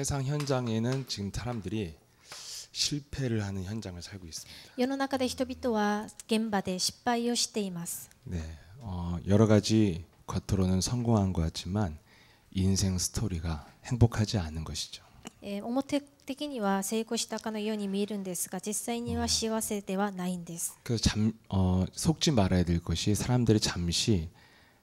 세상 현장에는 지금 사람들이 실패를 하는 현장을 살고 있습니다. 世の中で人々は現場で失敗をしています。 네, 여러 가지 겉으로는 성공한 것 같지만 인생 스토리가 행복하지 않은 것이죠. 表的には成功したかのように見えるんですが、実際には幸せではないんです。 그래서 속지 말아야 될 것이 사람들이 잠시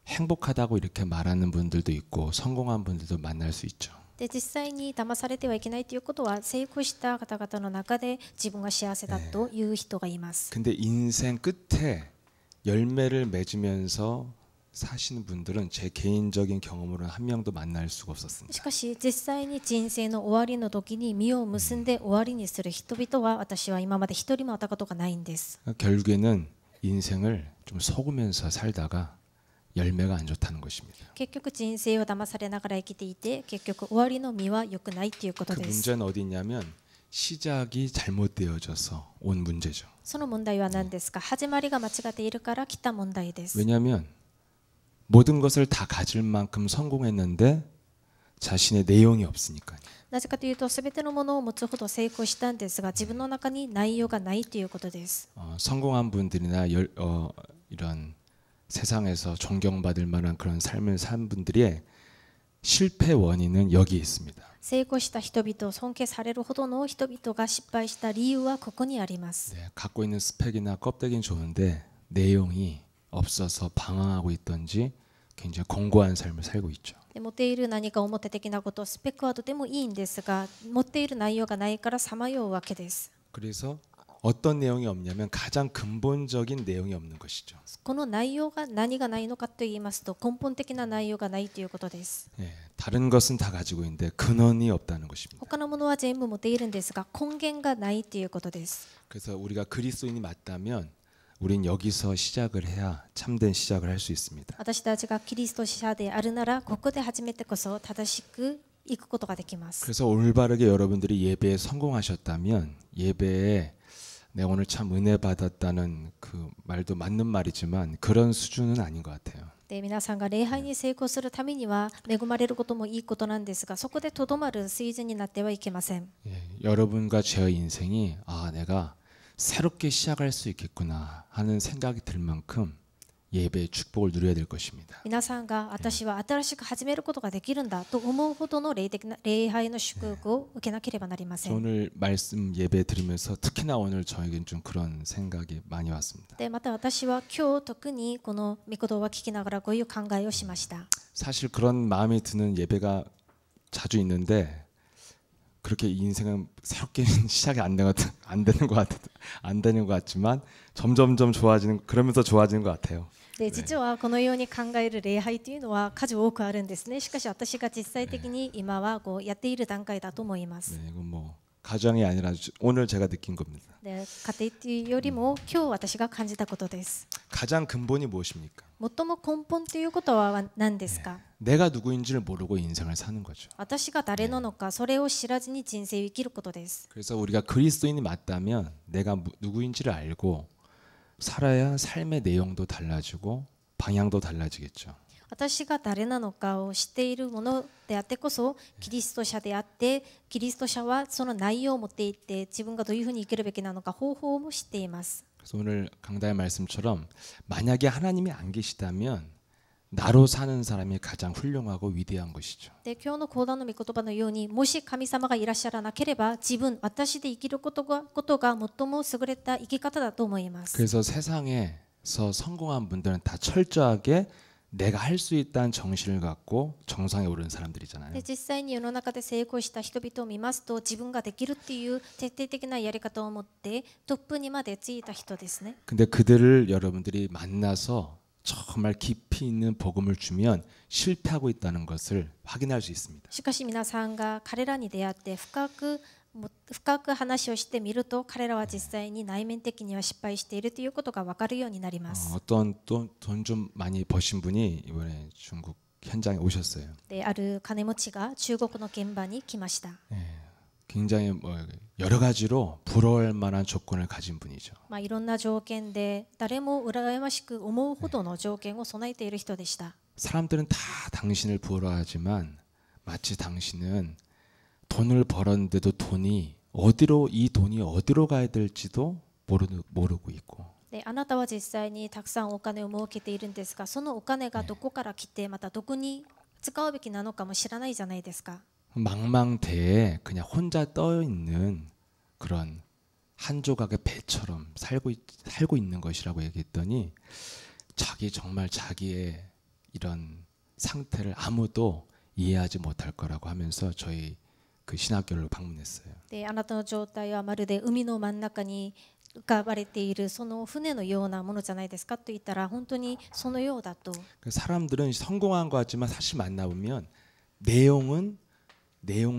행복하다고 이렇게 말하는 분들도 있고 성공한 분들도 만날 수 있죠. で実際に騙されてはいけないということは、成功した方々の中で自分が幸せだという人がいます。 근데 인생 끝에 열매를 맺으면서 사시는 분들은 제 개인적인 경험으로는 한 명도 만날 수가 없었습니다. しかし実際に人生の終わりの時に実を結んで終わりにする人々は、私は今まで一人も会ったことがないんです。 결국에는 인생을 좀 속으면서 살다가 열매가 안 좋다는 것입니다. 結局人生を騙されながら生きていて、結局終わりの実は良くないということ 그 です。 문제는 어디 있냐면 시작이 잘못되어져서 온 문제죠. その問題は何ですか？始まりが間違っているから来た問題です。 왜냐하면 모든 것을 다 가질 만큼 성공했는데 자신의 내용이 없으니까요. なぜかというと、すべてのものを持つほど成功したんですが、自分の中に内容がないということです。 성공한 분들이나 이런 세상에서 존경받을 만한 그런 삶을 산 분들의 실패 원인은 여기에 있습니다. 成功した人々、尊敬されるほどの人々が失敗した理由はここにあります。 네, 갖고 있는 스펙이나 껍데기는 좋은데 내용이 없어서 방황하고 있던지 굉장히 공고한 삶을 살고 있죠. で持っている何か表的なこと、スペックはとてもいいんですが、持っている内容がないからさまようわけです。 그래서 어떤 내용이 없냐면 가장 근본적인 내용이 없는 것이죠. この内容が何がないのかと言いますと、根本的な内容がないということです。 네, 다른 것은 다 가지고 있는데 근원이 없다는 것입니다. 他のものは全部持っているんですが、根源がないということです。 그래서 우리가 그리스도인이 맞다면 우린 여기서 시작을 해야 참된 시작을 할 수 있습니다. 私たちがキリスト者であるなら、ここで初めてこそ正しく行くことができます。 그래서 올바르게 여러분들이 예배에 성공하셨다면 예배에 내가 오늘 참 은혜 받았다는 그 말도 맞는 말이지만 그런 수준은 아닌 것 같아요. で皆さんが礼拝に成功するためには恵まれることもいいことなんですが、そこでとどまる水準になってはいけません。 여러분과 제 인생이 내가 새롭게 시작할 수 있겠구나 하는 생각이 들 만큼 예배의 축복을 누려야 될 것입니다. 皆さんが私は新しく始めることができるんだと思うほどの霊的な礼拝の祝福を受けなければなりません。 오늘 말씀 예배 들으면서 특히나 오늘 저에겐 좀 그런 생각이 많이 왔습니다. でまた私は今日特にこの御言葉を聞きながらこういう考えをしました。 사실 그런 마음이 드는 예배가 자주 있는데 그렇게 인생은 새롭게 시작이 안 되는 것 같지만 점점점 좋아지는 그러면서 좋아지는 것 같아요. で実はこのように考える礼拝というのは数多くあるんですね。しかし私が実際的に今はこうやっている段階だと思います。 네, 이건 뭐 가정이 아니라 오늘 제가 느낀 겁니다. で家庭というよりも今日私が感じたことです。 가장 근본이 무엇입니까? 最も根本ということは何ですか？ 내가 누구인지를 모르고 인생을 사는 거죠. 私が誰なのか、それを知らずに人生を生きることです。 그래서 우리가 그리스도인이 맞다면 내가 누구인지를 알고 살아야 삶의 내용도 달라지고 방향도 달라지겠죠. 私が誰なのかを知っているものであってこそキリスト者であって、キリスト者はその内容を持っていて、自分がどういうふうに生きるべきなのか方法も知っています。 그래서 오늘 강다의 말씀처럼 만약에 하나님이 안 계시다면 나로 사는 사람이 가장 훌륭하고 위대한 것이죠. で今日の講談の御言葉のように、もし神様がいらっしゃらなければ私で生きることが最も優れた生き方だと思います。 그래서 세상에서 성공한 분들은 다 철저하게 내가 할 수 있다는 정신을 갖고 정상에 오른 사람들이잖아요. で実際に世の中で成功した人々を見ますと、自分ができるっていう徹底的なやり方を持ってトップにまでついた人ですね。 근데 그들을 여러분들이 만나서 정말 깊이 있는 복음을 주면 실패하고 있다는 것을 확인할 수 있습니다. しかし皆さんが彼らに出会って深く話をしてみると、彼らは実際に内面的には失敗しているということが分かるようになります。 어떤 돈 좀 많이 버신 분이 이번에 중국 현장에 오셨어요. である金持ちが中国の現場に来ました。 굉장히 여러 가지로 부러워할 만한 조건을 가진 분이죠. いろんな条件で誰も羨ましく思うほどの条件を備えている人でした。 사람들은 다 당신을 부러워하지만 마치 당신은 돈을 벌었는데도 이 돈이 어디로 가야 될지도 모르고 있고 であなたは実際にたくさんお金を儲けているんですが、そのお金がどこから来て、またどこに使うべきなのかも知らないじゃないですか。 망망대해에 그냥 혼자 떠 있는 그런 한 조각의 배처럼 살고 있는 것이라고 얘기했더니 정말 자기의 이런 상태를 아무도 이해하지 못할 거라고 하면서 저희 그 신학교를 방문했어요. であなたの状態はまるで海の真ん中に浮かばれているその船のようなものじゃないですかと言ったら、本当にそのようだと。 사람들은 성공한 것 같지만 사실 만나보면 내용은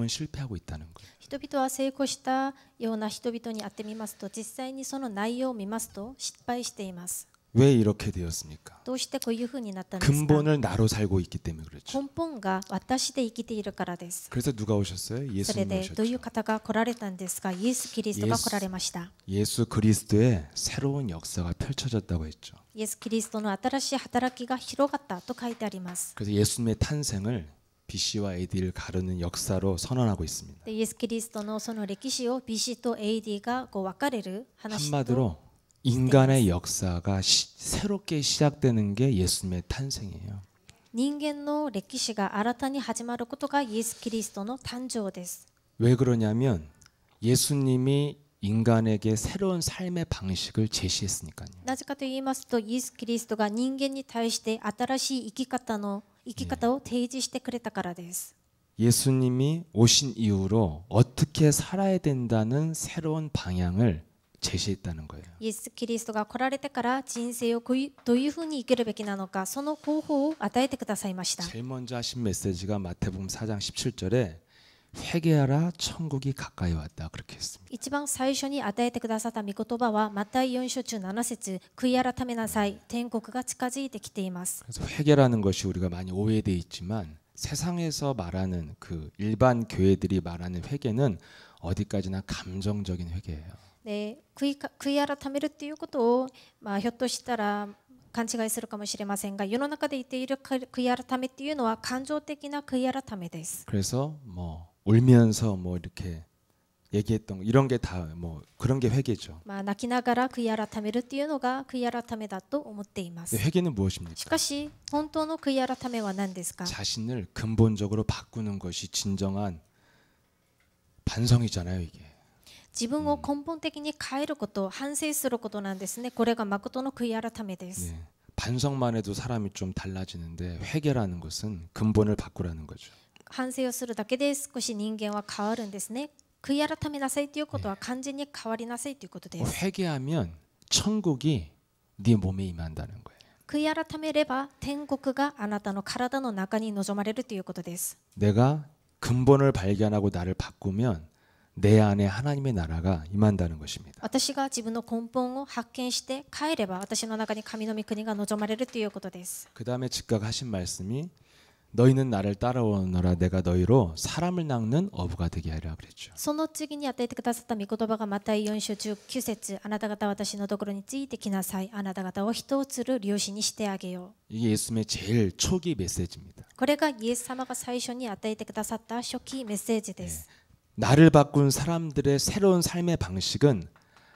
실패하고 있다는 거예요. 人々は成功したような人々に会ってみますと、実際にその内容を見ますと失敗しています。 왜 이렇게 되었습니까? どうしてこういうふうになったんですか。 근본을 나로 살고 있기 때문에 그렇죠. 根本が私で生きているからです。 그래서 누가 오셨어요? それ 예수님이 でどういう 오셨죠. 方が来られたんですか。イエス・キリストが来られました。 예수 그리스도의 새로운 역사가 펼쳐졌다고 했죠. イエス・キリストの新しい働きが広がったと書いてあります。 그래서 예수님의 탄생을 BC와 AD를 가르는 역사로 선언하고 있습니다. でイエス・キリストのその歴史を BC と AD がこう分かれる話と 한마디로 인간의 역사가 새롭게 시작되는 게 예수님의 탄생이에요. 人間の歴史が新たに始まることがイエス・キリストの誕生です。 왜 그러냐면 예수님이 인간에게 새로운 삶의 방식을 제시했으니까요. なぜかと言いますと、イエス・キリストが人間に対して新しい生き方を提示してくれたからです。 예수님이 오신 이후로 어떻게 살아야 된다는 새로운 방향을 제시했다는 거예요. イエス・キリストが来られてから人生をどういうふうに生きるべきなのか、その方法を与えてくださいました。 제일 먼저 하신 메시지가 마태복음 4장 17절에 회개하라 천국이 가까이 왔다 그렇게 했습니다. 一番最初に与えてくださった御言葉はマタイ4章17節、悔い改めなさい、天国が近づいてきています。 그래서 회개라는 것이 우리가 많이 오해돼 있지만 세상에서 말하는 그 일반 교회들이 말하는 회개는 어디까지나 감정적인 회개예요. で悔い改めるっていうことを、ひょっとしたら勘違いするかもしれませんが、世の中で言っている悔い改めっていうのは感情的な悔い改めです。 그래서 뭐 울면서 뭐 이렇게 얘기했던 이런 게 다 뭐 그런 게 회개죠. 泣きながら悔い改めるっていうのが悔い改めだと思っています。 근데 회개는 し 무엇입니까? かし本当の悔い改めは何ですか。 자신을 근본적으로 바꾸는 것이 진정한 반성이잖아요, 이게. 自分を根本的に変えること、反省することなんですね。これが誠の悔い改めです。 네. 반성만 해도 사람이 좀 달라지는데 회개라는 것은 근본을 바꾸라는 거죠. 反省をするだけで少し人間は変わるんですね。悔い改めなさいということは完全に変わりなさいということです。 회개하면 천국이 네 몸에 임한다는 거예요. 悔い改めれば天国があなたの体の中に望まれるということです。 내가 근본을 발견하고 나를 바꾸면 내 안에 하나님의 나라가 임한다는 것입니다. 私が自分の根本を発見して帰れば私の中に神の御国が望まれるということです。 그 다음에 즉각 하신 말씀이 너희는 나를 따라오너라 내가 너희로 사람을 낚는 어부가 되게 하리라 그랬죠. その次に与えてくださった御言葉がマタイ4章19節、あなた方は私のところについてきなさい。あなた方を人を釣る漁師にしてあげよう。 이게 예수님의 제일 초기 메시지입니다. これがイエス様が最初に与えてくださった初期メッセージです。 나를 바꾼 사람들의 새로운 삶의 방식은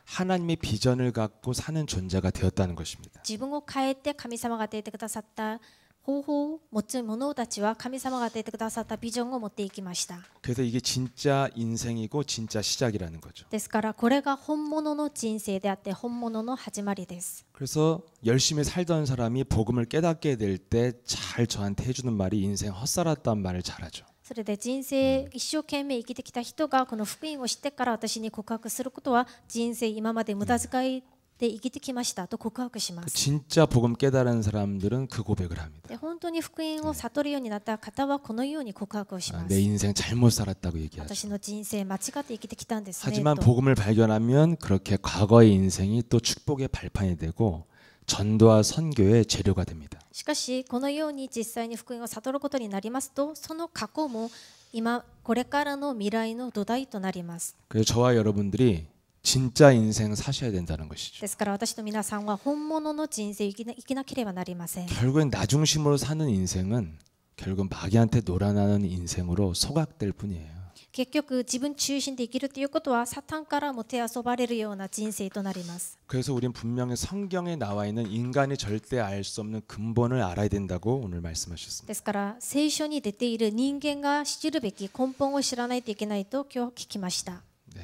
하나님의 비전을 갖고 사는 존재가 되었다는 것입니다. 自分を変えて神様が与えてくださった方法を持つ者たちは神様が与えてくださったビジョンを持っていきました。 그래서 이게 진짜 인생이고 진짜 시작이라는 거죠. ですからこれが本物の人生であって本物の始まりです。 그래서 열심히 살던 사람이 복음을 깨닫게 될 때 잘 저한테 해주는 말이 인생 헛살았다는 말을 잘하죠. それで人生一生懸命生きてきた人がこの福音を知ってから私に告白することは、人生今まで無駄遣いで生きてきましたと告白します。 진짜 복음 깨달은 사람들은 그 고백을 합니다. で本当に福音を悟るようになった方はこのように告白をしま 내 す。 인생 잘못 살았다고 얘기하죠. 私の人生間違って生きてきたんですね 하지만 と。 복음을 발견하면 그렇게 과거의 인생이 또 축복의 발판이 되고 전도와 선교의 재료가 됩니다. しかしこのように実際に福音を悟ることになりますと、その過去も今これからの未来の土台となります。 그래서 저와 여러분들이 진짜 인생 사셔야 된다는 것이죠. ですから私と皆さんは本物の人生を生きなければなりません。 결국엔 나 중심으로 사는 인생은 결국 마귀한테 놀아나는 인생으로 소각될 뿐이에요. 結局自分中心で生きるということはサタンからも手遊ばれるような人生となります。 그래서 우린 분명히 성경에 나와 있는 인간이 절대 알 수 없는 근본을 알아야 된다고 오늘 말씀하셨습니다. ですから聖書に出ている人間が知るべき根本を知らないといけないと今日聞きました。 네.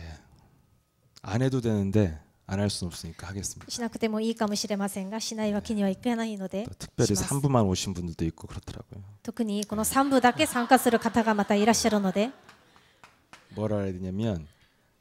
안 해도 되는데 안 할 수는 없으니까 하겠습니다. しなくてもいいかもしれませんがしないわけにはいかないので 또 특별히 します。 3부만 오신 분들도 있고 그렇더라고요. 特にこの3部だけ参加する方がまたいらっしゃるので 뭘 알아야 되냐면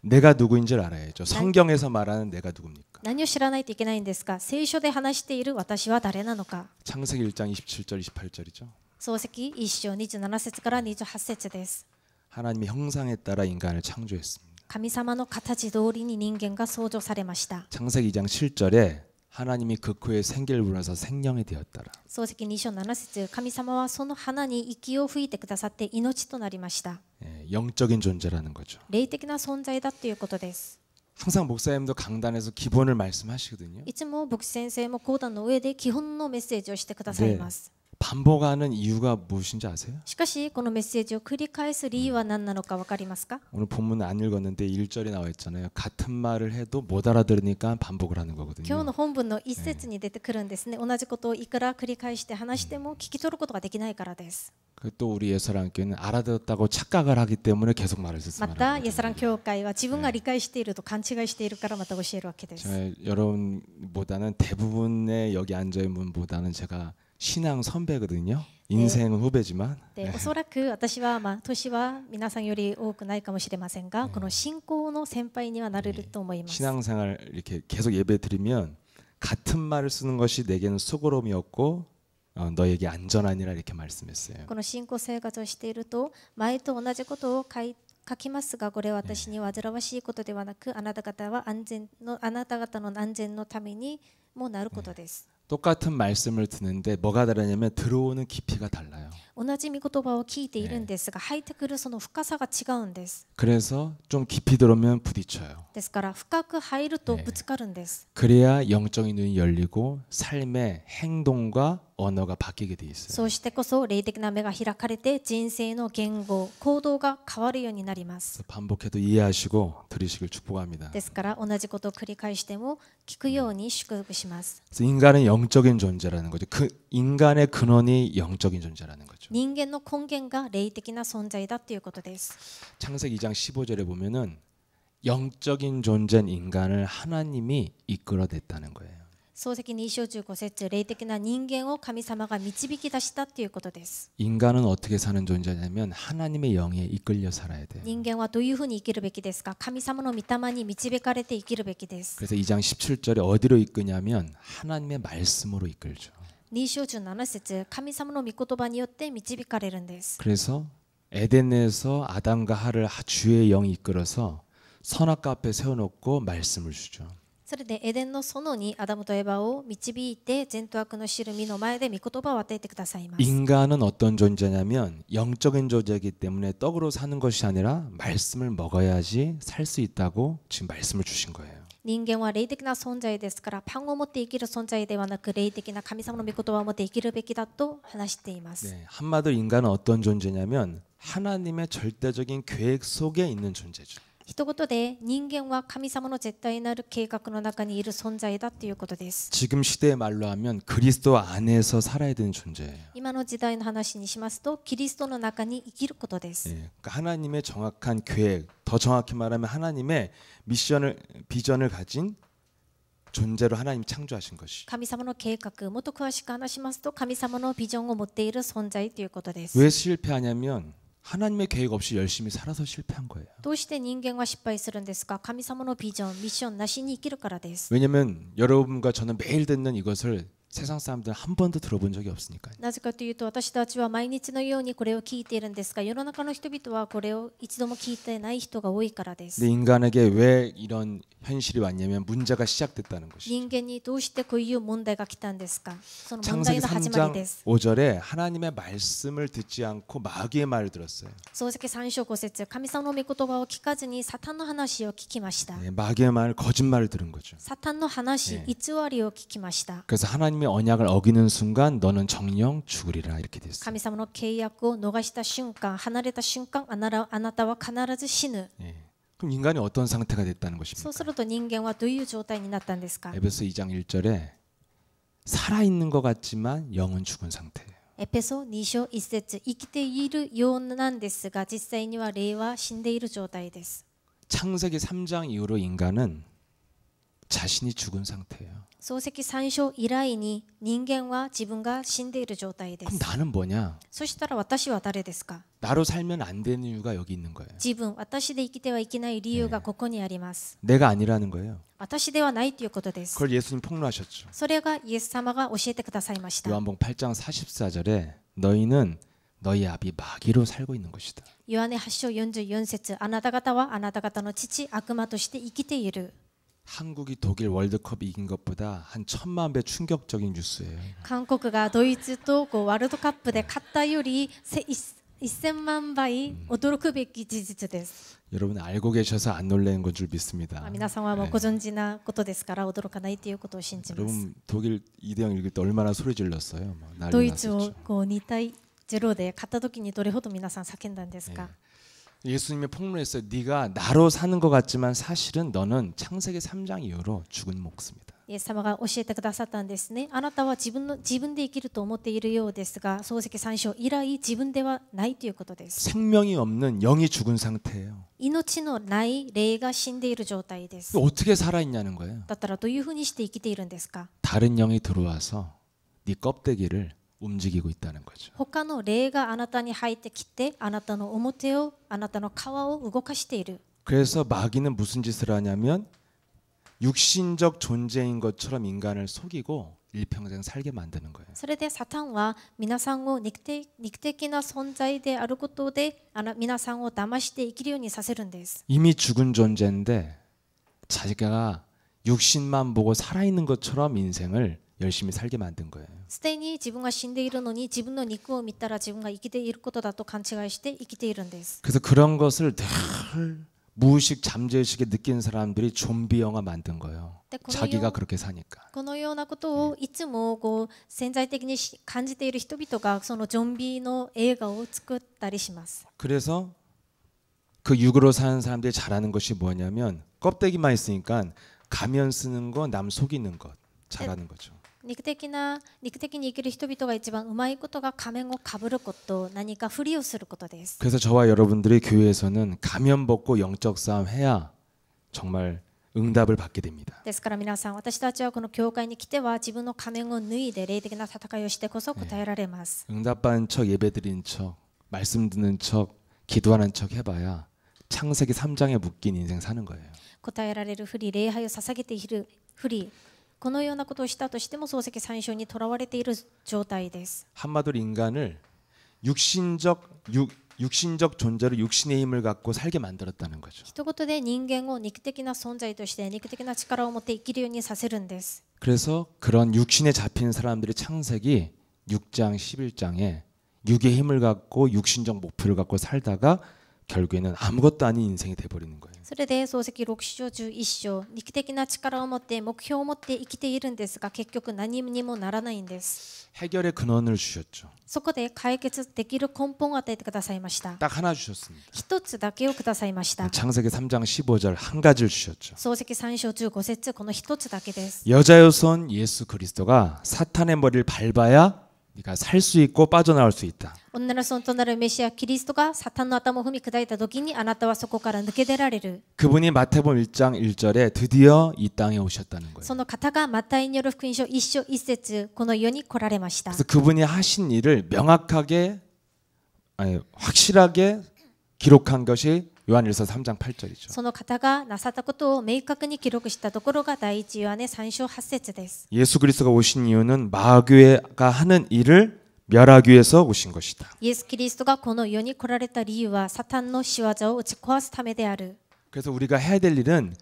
내가 누구인 줄 알아야죠. 성경에서 말하는 내가 누굽니까? 何を知らないといけないんですか。聖書で話している私は誰なのか。 창세기 1장 27절 28절이죠. 創世記1章27節から28節です。 하나님의 형상에 따라 인간을 창조했습니다. 神様の形通りに人間が創造されました。 창세기 2장 7절에 하나님이 그 코에 생기를 불어서 생명이 되었더라. 創世記2章7節神様はその花に息を吹いてくださって命となりました。 예, 영적인 존재라는 거죠. 霊的な存在だということです。 항상 목사님도 강단에서 기본을 말씀하시거든요. いつも牧師先生も講談の上で基本のメッセージをしてくださいます。 반복하는 이유가 무엇인지 아세요? しかしこのメッセージを繰り返す理由は何なのか分かりますか。 오늘 본문은 안 읽었는데 1절에 나와 있잖아요. 같은 말을 해도 못 알아들으니까 반복을 하는 今日 거거든요. の本文の一節に出てくるんですね。同じことをいくら繰り返して話しても聞き取ることができないからです。 또 우리 예서랑교회는 알아들었다고 착각을 하기 때문에 계속 말을 ま 듣습니다. たイエスラン教会は自分が理解していると勘違いしているからまた教えるわけです。 여러분보다는 대부분의 여기 앉아 있는 분보다는 제가 신앙 선배거든요. 인생은 후배지만 でおそらく私は年は皆さんより多くないかもしれませんが、この信仰の先輩にはなれると思います。 신앙생활 이렇게 계속 예배 드리면 같은 말을 쓰는 것이 내게는 수고로움이었고 너에게 안전하니라 이렇게 말씀했어요. この信仰生活をしていると前と同じことを書きますが、これは私に煩わしいことではなく、あなた方の安全のためにもなることです。 똑같은 말씀을 듣는데 뭐가 다르냐면 들어오는 깊이가 달라요. 同じ御言葉を聞いているんですが、入ってくるその深さが違うんです。 그래서 좀 깊이 들어오면 부딪혀요. ですから深く入るとぶつかるんです。 그래야 영적인 눈이 열리고 삶의 행동과 언어가 바뀌게 돼 있어요. そうしてこそ霊的な目が開かれて人生の言語、行動が変わるようになります。 반복해도 이해하시고 들으시길 축복합니다. ですから同じことを繰り返しても聞くように祝福します。 그래서 인간은 영적인 존재라는 거죠. 그 인간의 근원이 영적인 존재라는 거죠. 人間の根源が霊的な存在だということです。 창세기 2장 15절에 보면은 영적인 존재인 인간을 하나님이 이끌어냈다는 거예요. 創世記2章15節、霊的な人間を神様が導き出したということです。 인간은 어떻게 사는 존재냐면 하나님의 영에 이끌려 살아야 돼요. 人間はどういうふうに生きるべきですか。神様の御霊に導かれて生きるべきです。 그래서 2장 17절에 어디로 이끄냐면 하나님의 말씀으로 이끌죠. 2章17節、神様の御言葉によって導かれるんです。 그래서 에덴에서 아담과 하를 주의 영이 이끌어서 선악과 앞에 세워놓고 말씀을 주죠. それでエデンの園にアダムとエバを導いて善と悪の知る実の前で御言葉を与えてくださいます。 인간은 어떤 존재냐면 영적인 존재이기 때문에 떡으로 사는 것이 아니라 말씀을 먹어야지 살 수 있다고 지금 말씀을 주신 거예요. 人間は霊的な存在ですから、パンを持って生きる存在ではなく霊的な神様の御言葉を持って生きるべきだと話しています。 네, 한마디로 인간은 어떤 존재냐면 하나님의 절대적인 계획 속에 있는 존재죠. 一言で人間は神様の絶対なる計画の中にいる存在だということです。 지금 시대의 말로 하면 그리스도 안에서 살아야 되는 존재예요. 今の時代の話にしますと、キリストの中に生きることです。 예, 그러니까 하나님의 정확한 계획, 더 정확히 말하면 하나님의 비전을 가진 존재로 하나님 창조하신 것이. 神様の計画、もっと詳しく話しますと、神様のビジョンを持っている存在ということです。 왜 실패하냐면 하나님의 계획 없이 열심히 살아서 실패한 거예요. どうして人間は失敗するんですか。神様のビジョン、ミッションなしに生きるからです。 왜냐면 여러분과 저는 매일 듣는 이것을 세상 사람들은 한 번도 들어본 적이 없으니까요. なぜかというと、私たちは毎日のようにこれを聞いているんですが、世の中の人々はこれを一度も聞いてない人が多いからです。 근데 인간에게 왜 이런 현실이 왔냐면 문제가 시작됐다는 것이죠. 人間にどうしてこういう問題が来たんですか。その問 창세기 題の始まり 3장 です。 5절에 하나님의 말씀을 듣지 않고 마귀의 말을 들었어요. 創世記3章5節、神様の御言葉を聞かずにサタンの話を聞きました。 마귀의 말, 거짓말을 들은 거죠. サタンの話、偽りを聞きました。 그래서 하나님의 언약을 어기는 순간 너는 정령 죽으리라 이렇게 됐어요. 神様の契約を逃した瞬間、離れた瞬間、あなたは必ず死ぬ。 그럼 인간이 어떤 상태가 됐다는 そう 것입니까? すると人間はどういう状態になったんですか。 에베소 2장 1절에 살아있는 것 같지만 영은 죽은 상태예요. エペソ2章1節、生きているようなんですが実際には霊は死んでいる状態です。 창세기 3장 이후로 인간은 자신이 죽은 상태예요. 創世記3章以来に人間は自分が死んでいる状態で 그럼 す。 나는 뭐냐? そしたら私は誰ですか。 나로 살면 안 되는 이유가 여기 있는 거예요. 自分、私で生きてはいけない理由がここにあります。 내가 아니라는 거예요. 私ではないということです。 그걸 예수님 폭로하셨죠. それがイエス様が教えてくださいました。 요한복음 8장 44절에 너희는 너희 아비 마귀로 살고 있는 것이다. ヨハネ8章44節、あなた方はあなた方の父悪魔として生きている。 한국이 독일 월드컵 이긴 것보다 한 1000만 배 충격적인 뉴스예요. 韓国がドイツとワールドカップで勝ったより1000万倍驚くべき事実です。 여러분 알고 계셔서 안 놀라는 건 줄 믿습니다. 皆さんはもうご存知なことですから驚かないということを信じます。 여러분 독일 2대0 이길 때 얼마나 소리 질렀어요. 막 ド 난리 イツを 났었죠. 2対0で勝った時にどれほど皆さん叫んだんですか。 예수님이 폭로했어요. 네가 나로 사는 것 같지만 사실은 너는 창세기 3장 이후로 죽은 목숨이다. イエス様が教えてくださったんですね。あなたは自分で生きると思っているようですが、創世記3章以来自分ではないということです。 생명이 없는 영이 죽은 상태예요. 命のない霊が死んでいる状態です。 어떻게 살아있냐는 거예요. だったらどういうふうにして生きているんですか。 다른 영이 들어와서 네 껍데기를 움직이고 있다는 거죠. 他の霊があなたに入ってきて、あなたの表を、あなたの皮を動かしている。 그래서 마귀는 무슨 짓을 하냐면 육신적 존재인 것처럼 인간을 속이고 일평생 살게 만드는 거예요. それでサタンは皆さんを肉的な存在であることで皆さんを騙して生きるようにさせるんです。 이미 죽은 존재인데 자기가 육신만 보고 살아있는 것처럼 인생을 열심히 살게 만든 거예요. すでに自分が死んでいるのに自分の肉を見たら自分が生きていることだと勘違いして生きているんです。 그래서 그런 것을 늘 무의식 잠재의식에 느낀 사람들이 좀비 영화 만든 거예요. 자기가 그렇게 사니까. このようなことをいつも潜在的に感じている人々がそのゾンビの映画を作ったりします。 그래서 그 육으로 사는 사람들이 잘하는 것이 뭐냐면 껍데기만 있으니까 가면 쓰는 거, 남 속이는 것 잘하는 거죠. 肉的に生きる人々が一番うまいことが仮面をかぶること、何かふりをすることです。 그래서 저와 여러분들이 교회에서는 가면 벗고 영적 싸움 해야 정말 응답을 받게 됩니다. ですから皆さん、私たちはこの教会に来ては自分の仮面を脱いで霊的な戦いをしてこそ答えられます。 응답받은 척, 예배드린 척, 말씀 듣는 척, 기도하는 척 해봐야 창세기 3장에 묶인 인생 사는 거예요. 答えられるふり、礼拝を捧げているふり、このようなことをしたとしても漱石三章にとらわれている状態です。 한마디로 인간을 육신적 존재로 육신의 힘을 갖고 살게 만들었다는 거죠. 一言で人間を肉的な存在として肉的な力を持って生きるようにさせるんです。 그래서 그런 육신에 잡힌 사람들이 창세기 6장 11장에 육의 힘을 갖고 육신적 목표를 갖고 살다가 결국에는 아무것도 아닌 인생이 돼버리는 거예요. それで漱石6章11章、肉的な力を持って目標を持って生きているんですが、結局何にもならないんです。 해결의 근원을 주셨죠. そこで解決できる根本を与えてくださいました。 딱 하나 주셨습니다. 一つだけをくださいました。 창세기 3장 15절 한 가지를 주셨죠. 漱石3章15節、この一つだけです。 여자의 손 예수 그리스도가 사탄의 머리를 밟아야 네가 살 수 있고 빠져나올 수 있다. 女の孫となるメシアキリストがサタンの頭を踏み砕いた時にあなたはそこから抜け出られる。 그분이 마태복음 1장 1절에 드디어 이 땅에 오셨다는 거예요. その方がマタイによる福音書1章1節、この世に来られました。 그래서 그분이 하신 일을 명확하게 확실하게 기록한 것이 요한일서 3장 8절이죠. その方がなさったことを明確に記録したところが第一ヨハネ3章8節です。 예수 그리스도가 오신 이유는 마귀가 하는 일을 멸하기 위해서 오신 것이다. イエス・キリストがこの世に来られた理由はサタンの仕業を打ち壊すためである。 그래서 우리가 해야 될 일은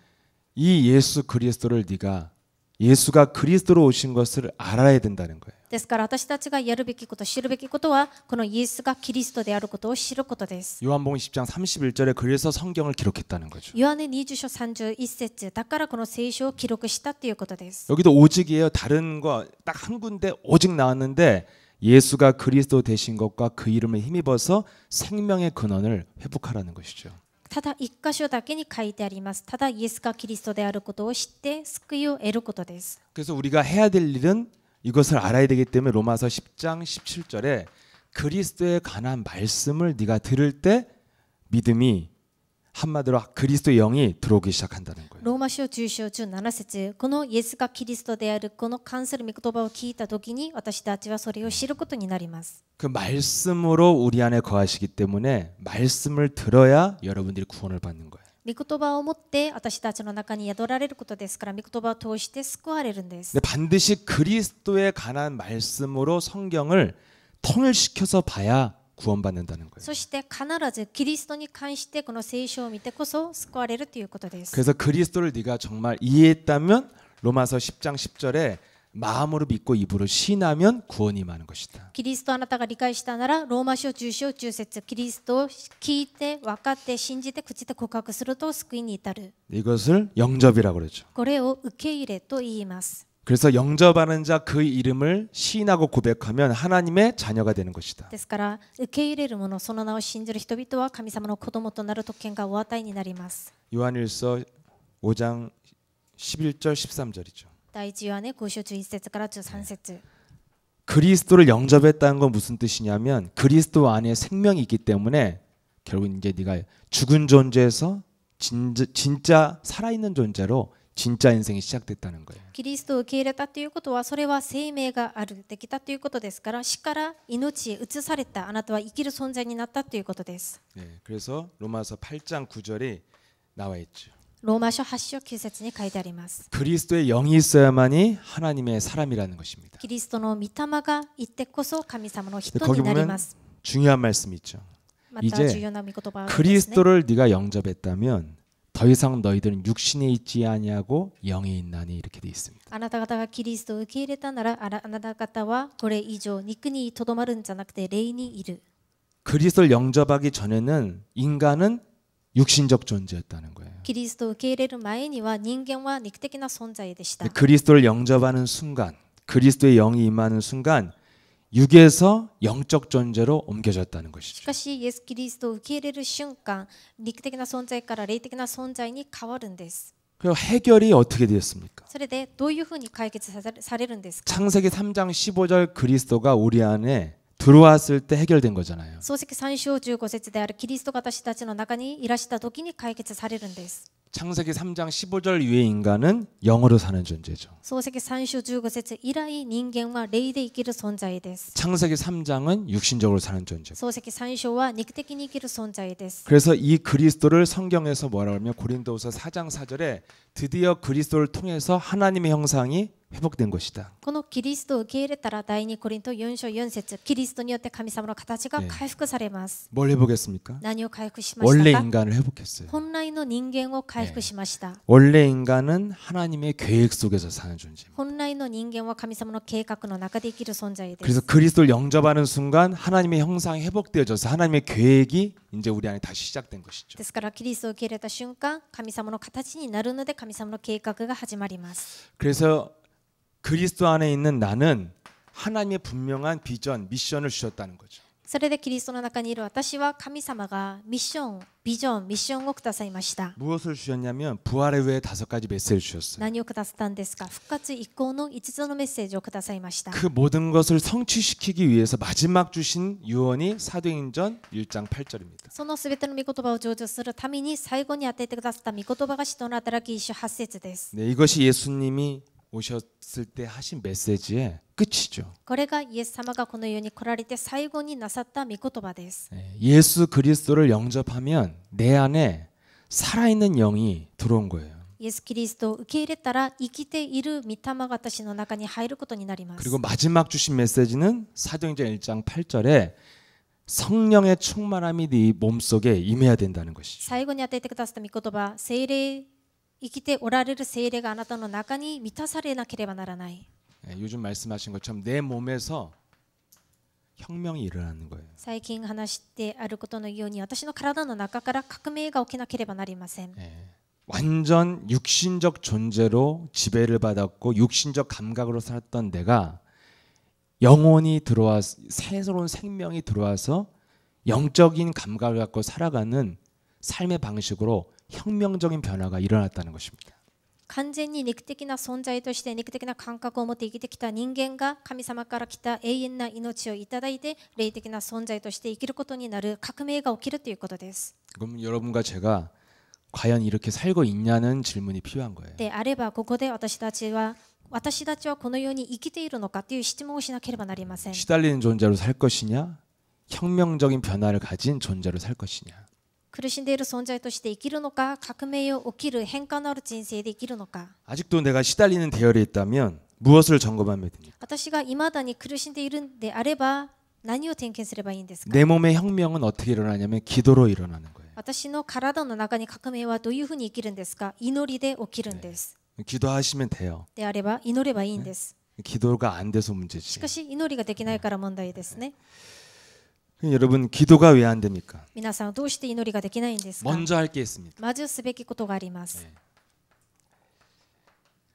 이 예수 그리스도를 네가 예수가 그리스도로 오신 것을 알아야 된다는 거예요. ですから私たちがやるべきこと、知るべきことはこのイエスがキリストであることを知ることです。 요한복음 10장 31절에 그래서 성경을 기록했다는 거죠. ヨハネ20章31節だからこの聖書を記録したということです。 여기도 오직이에요. 다른 거 딱 한 군데 오직 나왔는데 예수가 그리스도 되신 것과 그 이름을 힘입어서 생명의 근원을 회복하라는 것이죠. ただ一箇所だけに書いてあります。ただイエスがキリストであることを知って救いを得ることです。 그래서 우리가 해야 될 일은 이것을 알아야 되기 때문에 로마서 10장 17절에 그리스도에 관한 말씀을 네가 들을 때 믿음이 한마디로 그리스도의 영이 들어오기 시작한다는 거예요. ローマ書10章17節このイエスがキリストであるこの関する御言葉を聞いたときに私たちはそれを知ることになります。 그 말씀으로 우리 안에 거하시기 때문에 말씀을 들어야 여러분들이 구원을 받는 거예요. 御言葉を持って私たちの中に宿られることですから御言葉を通して救われるんです。 근데 반드시 그리스도에 관한 말씀으로 성경을 통일시켜서 봐야 구원받는다는 거예요. そして必ずキリストに関してこの聖書を見てこそ救われるということです。 그래서 그리스도를 네가 정말 이해했다면 로마서 10장 10절에 마음으로 믿고 입으로 시인하면 구원이 임하는 것이다. キリストあなたが理解したならローマ書10章10節キリストを聞いて分かって信じて口で告白すると救いに至る。 이것을 영접이라고 그러죠. これを受け入れと言います。 그래서 영접하는 자 그 이름을 시인하고 고백하면 하나님의 자녀가 되는 것이다. ですから受け入れる者その名を信じる人々は神様の子供となる特権がお与えになります。 요한일서 5장 11절 13절이죠. 第一ヨハネ5章11節から13節 그리스도를 영접했다는 건 무슨 뜻이냐면 그리스도 안에 생명이 있기 때문에 결국 이제 네가 죽은 존재에서 진짜 살아있는 존재로 진짜 인생이 시작됐다는 거예요. キリストを受け入れたということはそれは生命があるできたということですから死から命へ移されたあなたは生きる存在になったということです。 네, 그래서 로마서 8장 9절이 나와 있죠. ローマ書8章9節に書いてあります。 그리스도의 영이 있어야만이 하나님의 사람이라는 것입니다. キリストの御霊がいてこそ神様の人 거기 になり 보면 ます。 중요한 말씀이 있죠. また重要な御言葉があるんですね。 그리스도를 네가 영접했다면 더 이상 너희들은 육신에 있지 아니하고 영에 있나니 이렇게 돼 있습니다. あなた方がキリストを受け入れたならあなた方はこれ以上肉にとどまるんじゃなくて霊にいる。 그리스도를 영접하기 전에는 인간은 육신적 존재였다는 거예요. キリストを受け入れる前には人間は肉的な存在でした。 그리스도를 영접하는 순간, 그리스도의 영이 임하는 순간 육에서 영적 존재로 옮겨졌다는 し 것이죠. かしイエス・キリストを受け入れる瞬間肉的な存在から霊的な存在に変わるんです。 그리고 해결이 어떻게 되었습니까? それでどういうふうに解決されるんですか。 창세기 3장 15절 그리스도가 우리 안에 들어왔을 때 해결된 거잖아요. 創世記3章15節であるキリストが私たちの中にいらした時に解決されるんです。 창세기 3장 15절 이후의 인간은 영으로 사는 존재죠. 創世記3章15節以来人間は霊で生きる存在です。 창세기 3장은 육신적으로 사는 존재고. 創世記3章は肉的に生きる存在です。 그래서 이 그리스도를 성경에서 뭐라고 하면 고린도후서 4장 4절에 드디어 그리스도를 통해서 하나님의 형상이 회복된 것이다. このキリストを受け入れたら第2コリント4章4節キリストによって神様の形が回復されます。 뭘 회복했습니까? 何を回復しま 원래 したか。 인간을 회복했어요. 本来の人間を回復しました。 원래 인간은 하나님의 계획 속에서 사는 존재입니다. 本来の人間は神様の計画の中で生きる存在で 그래서 す。 그리스도를 영접하는 순간 하나님의 형상이 회복되어져서 하나님의 계획이 이제 우리 안에 다시 시작된 것이죠. ですからキリストを受け入れた瞬間神様の形になるので神様の計画が始まります。 그래서 그리스도 안에 있는 나는 하나님의 분명한 비전, 미션을 주셨다는 거죠. それでキリストの中にいる私は神様がミッション、ビジョン、ミッションをくださいました。 무엇을 주셨냐면 부활의 후에 5가지 메시지를 주셨어요. 何をくださったんですか。復活以降の5つのメッセージをくださいました。 그 모든 것을 성취시키기 위해서 마지막 주신 유언이 사도행전 1장 8절입니다. そのすべての御言葉を成就するために最後に与えてくださった御言葉が使徒の働き1章8節です。 네, 이것이 예수님이 오셨을 때 하신 메시지의 끝이죠. これがイエス様がこの世に来られて最後になさった御言葉です。 예수 그리스도를 영접하면 내 안에 살아있는 영이 들어온 거예요. イエス・キリストを受け入れたら生きている御霊が私の中に入ることになります。 그리고 마지막 주신 메시지는 사도행전 1장 8절에 성령의 충만함이 네 몸속에 임해야 된다는 것이죠. 最後に与えてくださった御言葉、聖霊生きておられる聖霊があなたの中に満たされなければならない。 예, 요즘 말씀하신 것처럼 내 몸에서 혁명이 일어나는 거예요. 最近話してあることのように私の体の中から革命が起きなければなりません。 예, 완전 육신적 존재로 지배를 받았고 육신적 감각으로 살았던 내가 영혼이 들어와 새로운 생명이 들어와서 영적인 감각을 갖고 살아가는 삶의 방식으로 혁명적인 변화가 일어났다는 것입니다. 完全に肉的な存在として肉的な感覚を持って生きてきた人間が神様から来た永遠な命をいただいて霊的な存在として生きることになる革命が起きるということです。 그럼 여러분과 제가 과연 이렇게 살고 있냐는 질문이 필요한 거예요. であればここで私たちはこのように生きているのかという質問をしなければなりません。 시달리는 존재로 살 것이냐, 혁명적인 변화를 가진 존재로 살 것이냐. 苦しんでいる存在として生きるのか、革命を起きる変化のある人生で生きるのか。 아직도 내가 시달리는 대열에 있다면 무엇을 점검하면 됩니까? 私が未だに苦しんでいるんであれば何を点検すればいいんですか。 내 몸의 혁명은 어떻게 일어나냐면 기도로 일어나는 거예요. 私の体の中に革命はどういうふうに生きるんですか。祈りで起きるんです。 기도하시면 돼요. であれば祈ればいいんです。 기도가 안 돼서 문제지. しかし祈りができないから問題ですね。 여러분 기도가 왜 안 됩니까? 皆さんどうして祈りができないんですか。 먼저 할 게 있습니다. まずすべきことがあります。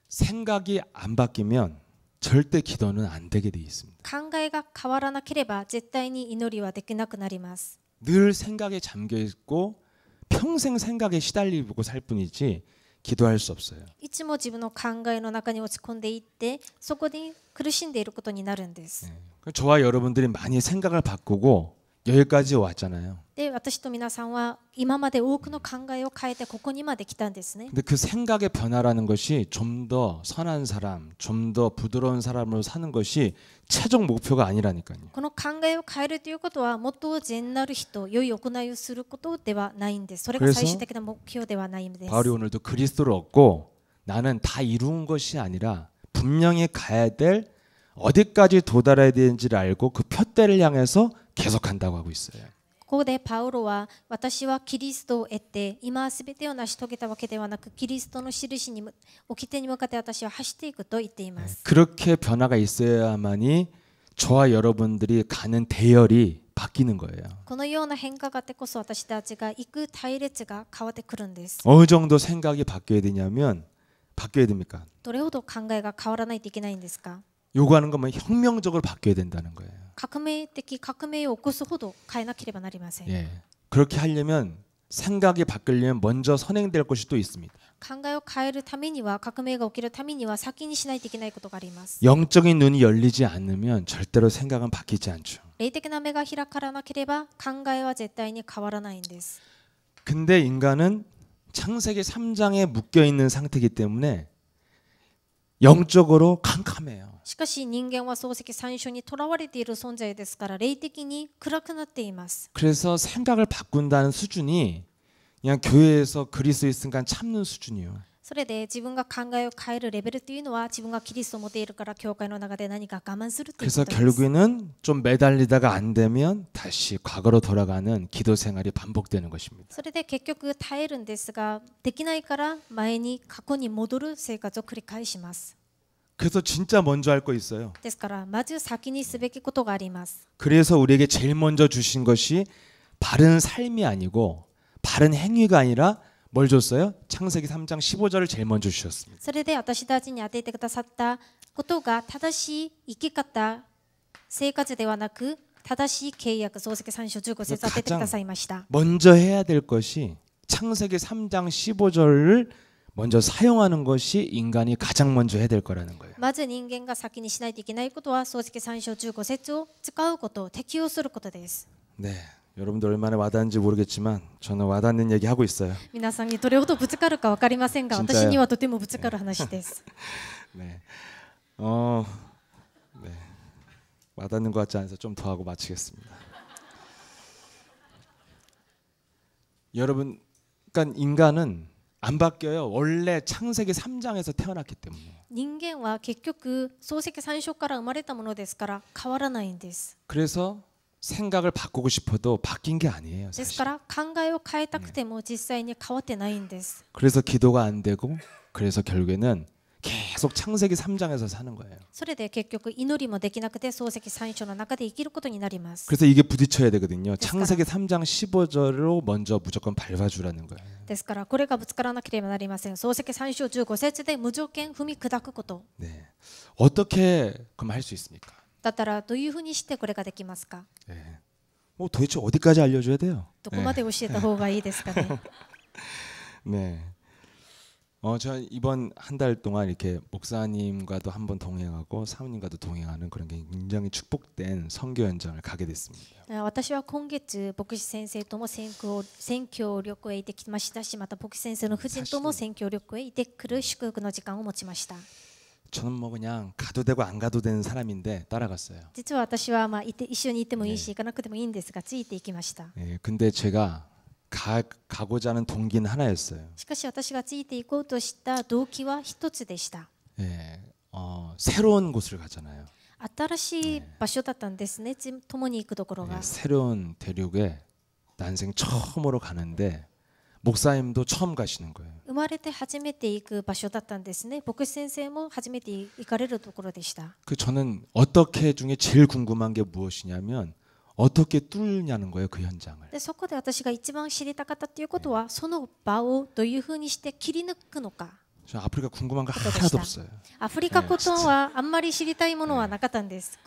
생각이 안 바뀌면 절대 기도는 안 되게 돼 있습니다. 考えが変わらなければ絶対に祈りはできなくなります。 늘 생각에 잠겨 있고 평생 생각에 시달리고 살 뿐이지 기도할 수 없어요. いつも自分の考えの中に落ち込んでいってそこで苦しんでいることになるんです。 저와 여러분들이 많이 생각을 바꾸고 여기까지 왔잖아요. で私と皆さんは今まで多くの考えを変えてここにまで来たんですね。 근데 그 생각의 변화라는 것이 좀 더 선한 사람, 좀 더 부드러운 사람으로 사는 것이 최종 목표가 아니라니까요. この考えを変えるということはもっと善なる人、良い行いをすることではないんです。それが最終的な目標ではないんです。 바울이 오늘도 그리스도를 얻고 나는 다 이룬 것이 아니라 분명히 가야 될 어디까지 도달해야 되는지를 알고 그 표대를 향해서 계속한다고 하고 있어요. ここでパウロは私はキリストを得て今すべてを成し遂げたわけではなくキリストの印に掟に向かって私は走っていくと言っています。 그렇게 변화가 있어야만이 저와 여러분들이 가는 대열이 바뀌는 거예요. このような変化があってこそ私たちが行く隊列が変わってくるんです。 어느 정도 생각이 바뀌어야 되냐면 바뀌어야 됩니까? どれほど考えが変わらないといけないんですか。 요구하는 것만 혁명적으로 바뀌어야 된다는 거예요. 革命を起こすほど変えなければなりません。 예. 그렇게 하려면 생각이 바뀌려면 먼저 선행될 것이 또 있습니다. 考えを変えるためには革命が起きるためには先にしないといけないことがあります。 영적인 눈이 열리지 않으면 절대로 생각은 바뀌지 않죠. 霊的な目が開かなければ考えは絶対に変わらないんです。 근데 인간은 창세기 3장에 묶여 있는 상태이기 때문에 영적으로 캄캄해요. しかし人間は漱石3章にとらわれている存在ですから霊的に暗くなっています。 그래서 생각을 바꾼다는 수준이 그냥 교회에서 그리스도 있으니까 참는 수준이에요. それで自分が考えを変えるレベルというのは自分がキリストを持っているから教会の中で何か我慢するという 그래서 ことです。 결국에는 좀 매달리다가 안 되면 다시 과거로 돌아가는 기도 생활이 반복되는 것입니다. それで結局耐えるんですができないから前に過去に戻る生活を繰り返します。 그래서 진짜 먼저 할 거 있어요. ですからまず先にすべきことがあります。 그래서 우리에게 제일 먼저 주신 것이 바른 삶이 아니고 바른 행위가 아니라 뭘 줬어요? 창세기 3장 15절을 제일 먼저 주셨습니다. それで私たちに与えてくださったことが正しい生き方、生活ではなく正しい契約、漱石3章15節与えてくださいました。 먼저 해야 될 것이 창세기 3장 15절을 먼저 사용하는 것이 인간이 가장 먼저 해야 될 거라는 거예요. まず人間が先にしないといけないことは漱石3章15節を使うこと、適用することです。 네, 여러분들 얼마나 와닿는지 모르겠지만 저는 와닿는 얘기 하고 있어요. 皆さんにどれほどぶつかるか分かりませんが、私にはとてもぶつかる話です。 네, 네, 와닿는 것 같지 않아서 좀 더 하고 마치겠습니다. 여러분, 그러니까 인간은 안 바뀌어요. 원래 창세기 3장에서 태어났기 때문에. 人間は結局漱石3章から生まれたものですから変わらないんです。 그래서 생각을 바꾸고 싶어도 바뀐 게 아니에요. です 사실. から考えを変えたくても実際に変わってないんです。 그래서 기도가 안 되고 그래서 결국에는 계속 창세기 3장에서 사는 거예요. それで結局祈りもできなくて漱石3章の中で生きることになります。 그래서 이게 부딪혀야 되거든요. 창세기 3장 15절로 먼저 무조건 밟아주라는 거예요. ですからこれがぶつからなければなりません。漱石3章15節で無条件踏み砕くこと。 네. 어떻게 그럼 할 수 있습니까? だったらどういうふうにしてこれができますか？ 네. 뭐 도대체 어디까지 알려줘야 돼요? どこまで教えた方がいいですかね。 네. 저 이번 한 달 동안 이렇게 목사님과도 한번 동행하고 사모님과도 동행하는 그런 게 굉장히 축복된 선교 현장을 가게 됐습니다. 私は今月牧師先生とも宣教旅行へ行ってきましたし、また牧師先生の夫人とも宣教旅行へ行ってくる祝福の時間を持ちました。 저는 뭐 그냥 가도 되고 안 가도 되는 사람인데 따라갔어요. 実は私は一緒に行ってもいいし行かなくてもいいんですがついて行きました。 예, 근데 제가 가고자 하는 동기는 하나였어요. しかし私がついて行こうとした動機は一つでした。 예, 새로운 곳을 가잖아요. 新しい場所だったんですね。共に行くところが。 예, 새로운 대륙에 난생 처음으로 가는데 목사님도 처음 가시는 거예요. 生まれて初めて行く場所だったんですね。牧師先生も初めて行かれるところでした。 저는 어떻게 중에 제일 궁금한 게 무엇이냐면 어떻게 뚫냐는 거예요, 그 현장을. でそこで私が一番知りたかったということは、その場をどういうふうにして切り抜くのか。 저 아프리카 궁금한 거 하나도 없어요. アフリカことはあんまり知りたいものはなかったんです。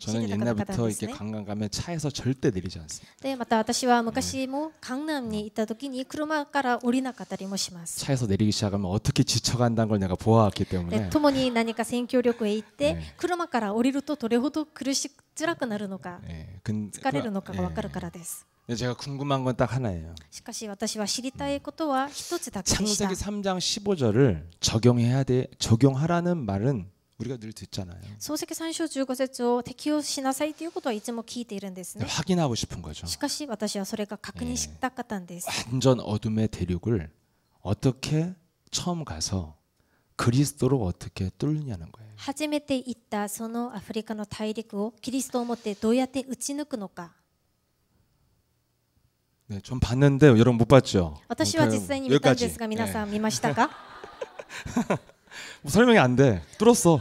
저는 옛날부터 이렇게 관광 가면 차에서 절대 내리지 않습니다. でまた私は昔も강남に行った時に車から降りなかったりもします。 차에서 내리기 시작하면 어떻게 지쳐간다는 걸 내가 보아왔기 で 때문에 共に何か宣教旅行へ行って車から降りるとどれほど辛くなるのか 疲れるのかが分かるからです。 제가 궁금한 건 딱 하나예요. しかし私は知りたいことは一つだけでした。 창세기 3장 15절을 적용하라는 말은 우리가 늘 듣잖아요. 漱石3章15節を適用しなさいということはいつも聞いているんですね。 확인하고 싶은 거죠. しかし私はそれが確認したかったんです。 완전 어둠의 대륙을 어떻게 처음 가서 그리스도로 어떻게 뚫느냐는 거예요. 初めて行ったそのアフリカの大陸をキリストをもってどうやって打ち抜くのか。 네, 좀 봤는데 여러분 못 봤죠? 私は実際に見たんですが皆さん見ましたか？ 설명이 안 돼. 뚫었어.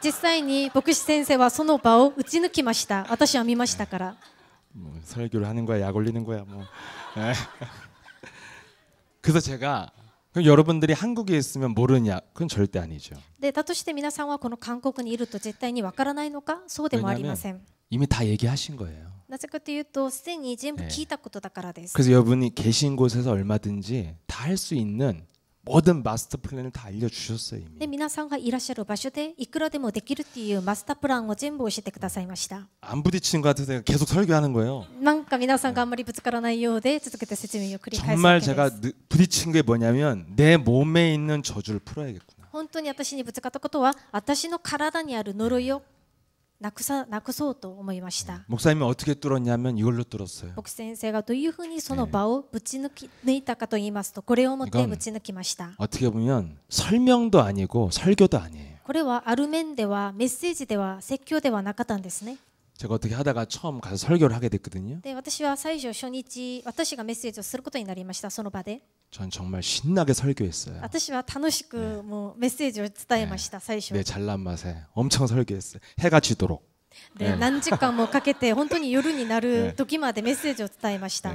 実際に牧師先生はその場を打ち抜きました。私は見ましたから。 뭐 설교를 하는 거야, 약 올리는 거야, 뭐. 그래서 제가 그럼 여러분들이 한국에 있으면 모르냐? 그건 절대 아니죠. で、だとして皆さんはこの韓国にいると絶対にわからないのか？そうでもありません。 이미 다 얘기하신 거예요. なぜかというと、すでに全部聞いたことだからです。 그래서 여러분이 계신 곳에서 얼마든지 다 할 수 있는 모든 마스터 플랜을 다 알려주셨어요 이미. で、皆さんがいらっしゃる場所でいくらでもできるっていうマスタープランを全部教えてくださいました。 안 부딪히는 것 같아서 계속 설교하는 거예요. なんか皆さんがあんまりぶつからないようで続けて説明を繰り返すわ 정말 け 제가 です。 부딪힌 게 뭐냐면 내 몸에 있는 저주를 풀어야겠구나. 本当に私にぶつかったことは、私の体にある呪いをなくそうと思いました。 목사님이 어떻게 뚫었냐면 이걸로 뚫었어요. 牧師先生がどういうふうにその場をぶち抜いたかと言いますと、これをもってぶち抜きました。 어떻게 보면 설명도 아니고 설교도 아니에요. これはある面ではメッセージでは説教ではなかったんですね。 제가 어떻게 하다가 처음 가서 설교를 하게 됐거든요. で、私は最初初日、私がメッセージをすることになりました。その場で。 전 정말 신나게 설교했어요. 私は楽しくもうメッセージを伝えました。最初。 내 잘난 맛에 엄청 설교했어요. 해가 지도록. で、何時間もかけて本当に夜になる時までメッセージを伝えました。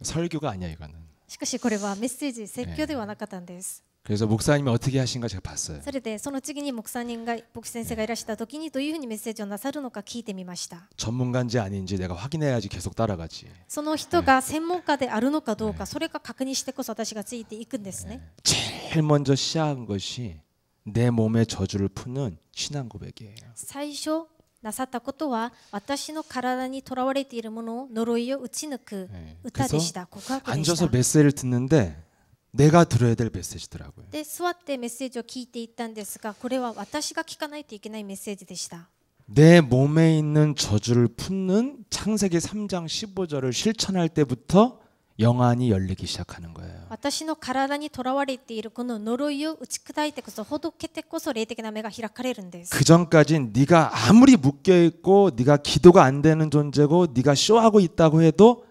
설교가 아니야 이거는. しかしこれはメッセージ、説教ではなかったんです。 그래서 목사님이 어떻게 하신가 제가 봤어요. それでその次に牧師先生がいらした時にどういうふうにメッセージをなさるのか聞いてみました。 전문가인지 아닌지 내가 확인해야지 계속 따라가지. その人が専門家であるのかどうか、それが確認してこそ私がついていくんですね。 제일 먼저 시작한 것이 내 몸의 저주를 푸는 신앙 고백이에요. 最初なさったことは私の体にとらわれているものを呪いを打ち抜く歌でした。告白でし 앉아서 た。 메시지를 듣는데 내가 들어야 될 메시지더라고요. で、座ってメッセージを聞いていったんですが、これは私が聞かないといけないメッセージでした。 내 몸에 있는 저주를 푸는 창세기 3장 15절을 실천할 때부터 영안이 열리기 시작하는 거예요. 私の体にとらわれているこの呪いを打ち砕いてこそほどけてこそ霊的な目が開かれるんです。 그 전까진 네가 아무리 묶여 있고 네가 기도가 안 되는 존재고 네가 쇼하고 있다고 해도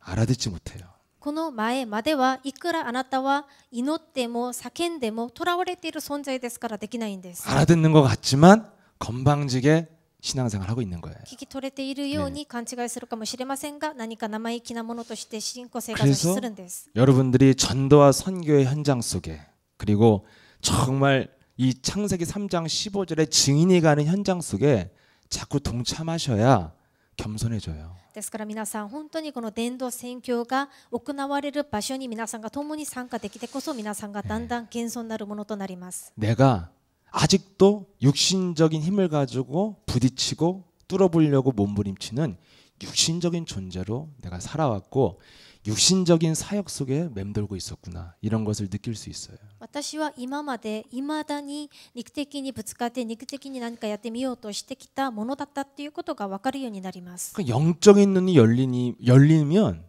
알아듣지 못해요. この前まではいくらあなたは祈っても叫んでもとらわれている存在ですからできないんです。 알아듣는 것 같지만 건방지게 신앙생활 하고 있는 거예요. 聞き取れているように勘違いするかもしれませんが、何か生意気なものとして信仰生活をするんです。 여러분들이 전도와 선교의 현장 속에 그리고 정말 이 창세기 3장 15절에 증인이 가는 현장 속에 자꾸 동참하셔야 겸손해져요. ですから皆さん本当にこの伝道宣教が行われる場所に皆さんが共に参加できてこそ皆さんがだんだん謙遜なるものとなります。 내가 아직도 육신적인 힘을 가지고 부딪히고 뚫어보려고 몸부림치는 육신적인 존재로 내가 살아왔고 육신적인 사역 속에 맴돌고 있었구나 이런 것을 느낄 수 있어요. 私は今まで未だに肉的にぶつかって肉的に何かやってみようとしてきたものだったっていうことが分かるようになります。 그러니까 영적인 눈이 열리면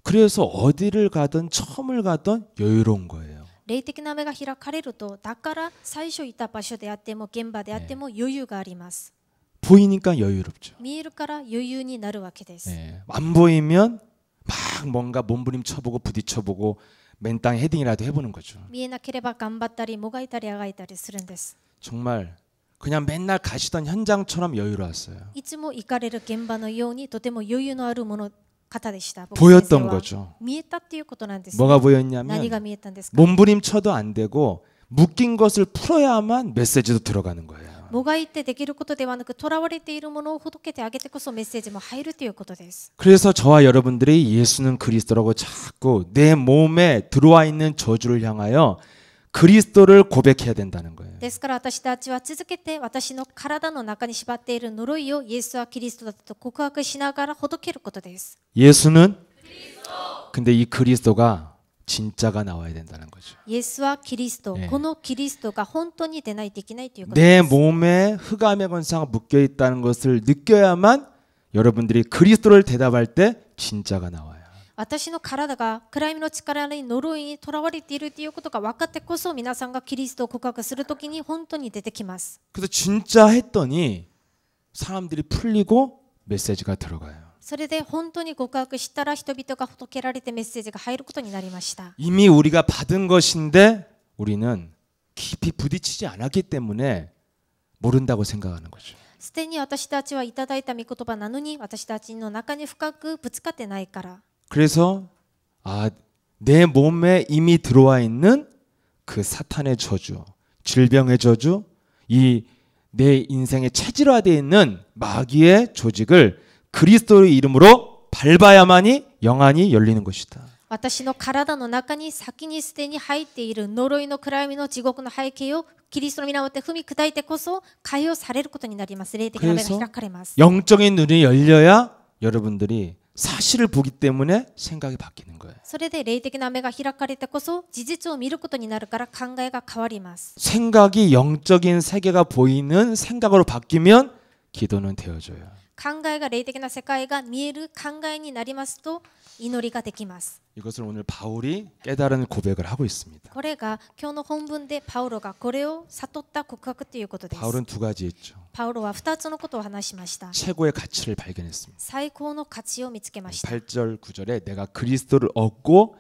그래서 어디를 가든 처음을 가든 여유로운 거예요. 霊的な目が開かれると、だから最初いた場所であっても現場であっても余裕があります。 보이니까 여유롭죠. 見えるから余裕になるわけです。 안 보이면 막 뭔가 몸부림쳐보고 부딪혀보고 맨 땅에 헤딩이라도 해보는 거죠. 見えなければ頑張ったりもがいたりあがいたりするんです。 정말 그냥 맨날 가시던 현장처럼 여유로웠어요. いつも行かれる現場のようにとても余裕のあるもの方でした。 보였던 거죠. 見えたっていうことなんです。 뭐가 何 보였냐면 が見えたんですか。 몸부림쳐도 안 되고 묶인 것을 풀어야만 메시지도 들어가는 거예요. もがいてできることではなく、とらわれているものをほどけてあげてこそメッセージも入るということです。 그래서 저와 여러분들이 예수는 그리스도라고 자꾸 내 몸에 들어와 있는 저주를 향하여 그리스도를 고백해야 된다는 거예요. ですから私たちは続けて私の体の中に縛っている呪いをイエスはキリストだと告白しながらほどけることです。 예수는 근데 이 그리스도가 진짜가 나와야 된다는 거죠. イエスはキリスト、このキリストが本当に出ないといけないということ 내 です。 몸에 흑암의 권세가 묶여 있다는 것을 느껴야만 여러분들이 그리스도를 대답할 때 진짜가 나와요. 私の体が暗闇の力に呪いにとらわれているということが分かってこそ、皆さんがキリストを告白するときに本当に出てきます。 그래서 진짜 했더니 사람들이 풀리고 메시지가 들어가요. それで本当に告白したら人々がほどけられてメッセージが入ることになりました。 이미 우리가 받은 것인데 우리는 깊이 부딪히지 않았기 때문에 모른다고 생각하는 거죠. すでに私たちはいただいた御言葉なのに、私たちの中に深くぶつかってないから。 그래서 내 몸에 이미 들어와 있는 그 사탄의 저주, 질병의 저주, 이 내 인생에 체질화되어 있는 마귀의 조직을 그리스도의 이름으로 밟아야만이 영안이 열리는 것이다. 私の体の中に先にすでに入っている呪いの暗闇の地獄の背景をキリストの皆をもって踏み砕いてこそ解放されることになります。霊的な目が開かれます。 영적인 눈이 열려야 여러분들이 사실을 보기 때문에 생각이 바뀌는 거예요. それで霊的な目が開かれてこそ事実を見ることになるから考えが変わります。 생각이 영적인 세계가 보이는 생각으로 바뀌면 기도는 되어져요. 考えが霊的な世界が見える考えになりますと祈りができます。 이것을 오늘 바울이 깨달은 고백을 하고 있습니다. これが今日の本文でパウロがこれを悟った告白ということです。 바울은 두 가지 했죠. パウロは2つのことを話しました。 최고의 가치를 발견했습니다. 最高の価値を見つけました。 8절 9절에 내가 그리스도를 얻고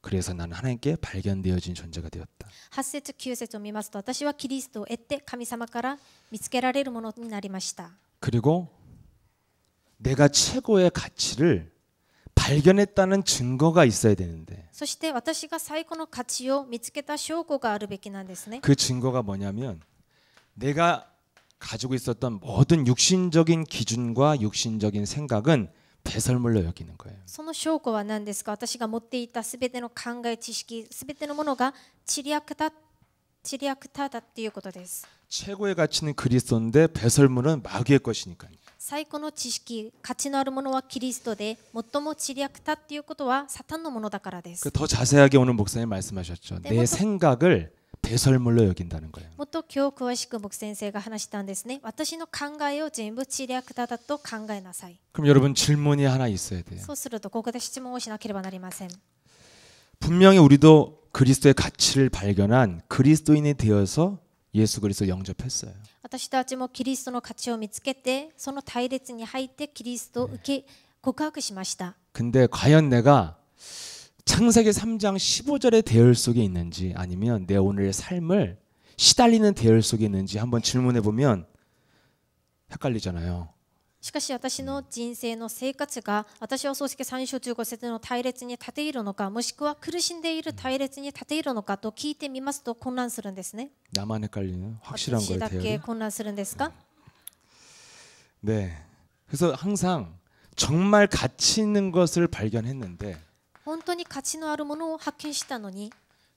그래서 나는 하나님께 발견되어진 존재가 되었다. 8節9節を見ますと、私はキリストを得て神様から見つけられるものになりました。 그리고 내가 최고의 가치를 발견했다는 증거가 있어야 되는데 そして私が最高の価値を見つけた証拠があるべきなんですね。 그 증거가 뭐냐면 내가 가지고 있었던 모든 육신적인 기준과 육신적인 생각은 배설물로 여기는 거예요. その証拠は何ですか。私が持っていたすべての考え知識、すべてのものがちりやくただっていうことです。 최고의 가치는 그리스도인데 배설물은 마귀의 것이니까요. 最高の知識、価値のあるものはキリストで、最もちりやくたっていうことはサタンのものだからです。 더 자세하게 오늘 목사님 말씀하셨죠. 내 생각을 배설물로 여긴다는 거예요. もっと今日詳しく僕先生が話したんですね。私の考えを全部知略だと考えなさい。 그럼 여러분 질문이 하나 있어야 돼요. そうするとここで質問をしなければなりません。 분명히 우리도 그리스도의 가치를 발견한 그리스도인이 되어서 예수 그리스도 영접했어요. 私たちもキリストの価値を見つけて、その隊列に入ってキリストを受け告白しました。 근데 과연 내가 창세기 3장 15절의 대열 속에 있는지 아니면 내 오늘의 삶을 시달리는 대열 속에 있는지 한번 질문해 보면 헷갈리잖아요. しかし私の人生の生活が私は漱石3章15節の隊列に立っているのか、もしくは苦しんでいる隊列に立っているのかと聞いてみますと混乱するんですね。 나만 헷갈리는 확실한 私 거예요, だけ 대열이. 混乱するんですか？ 네. 그래서 항상 정말 가치 있는 것을 발견했는데 本当に価値のあるものを発見したのに、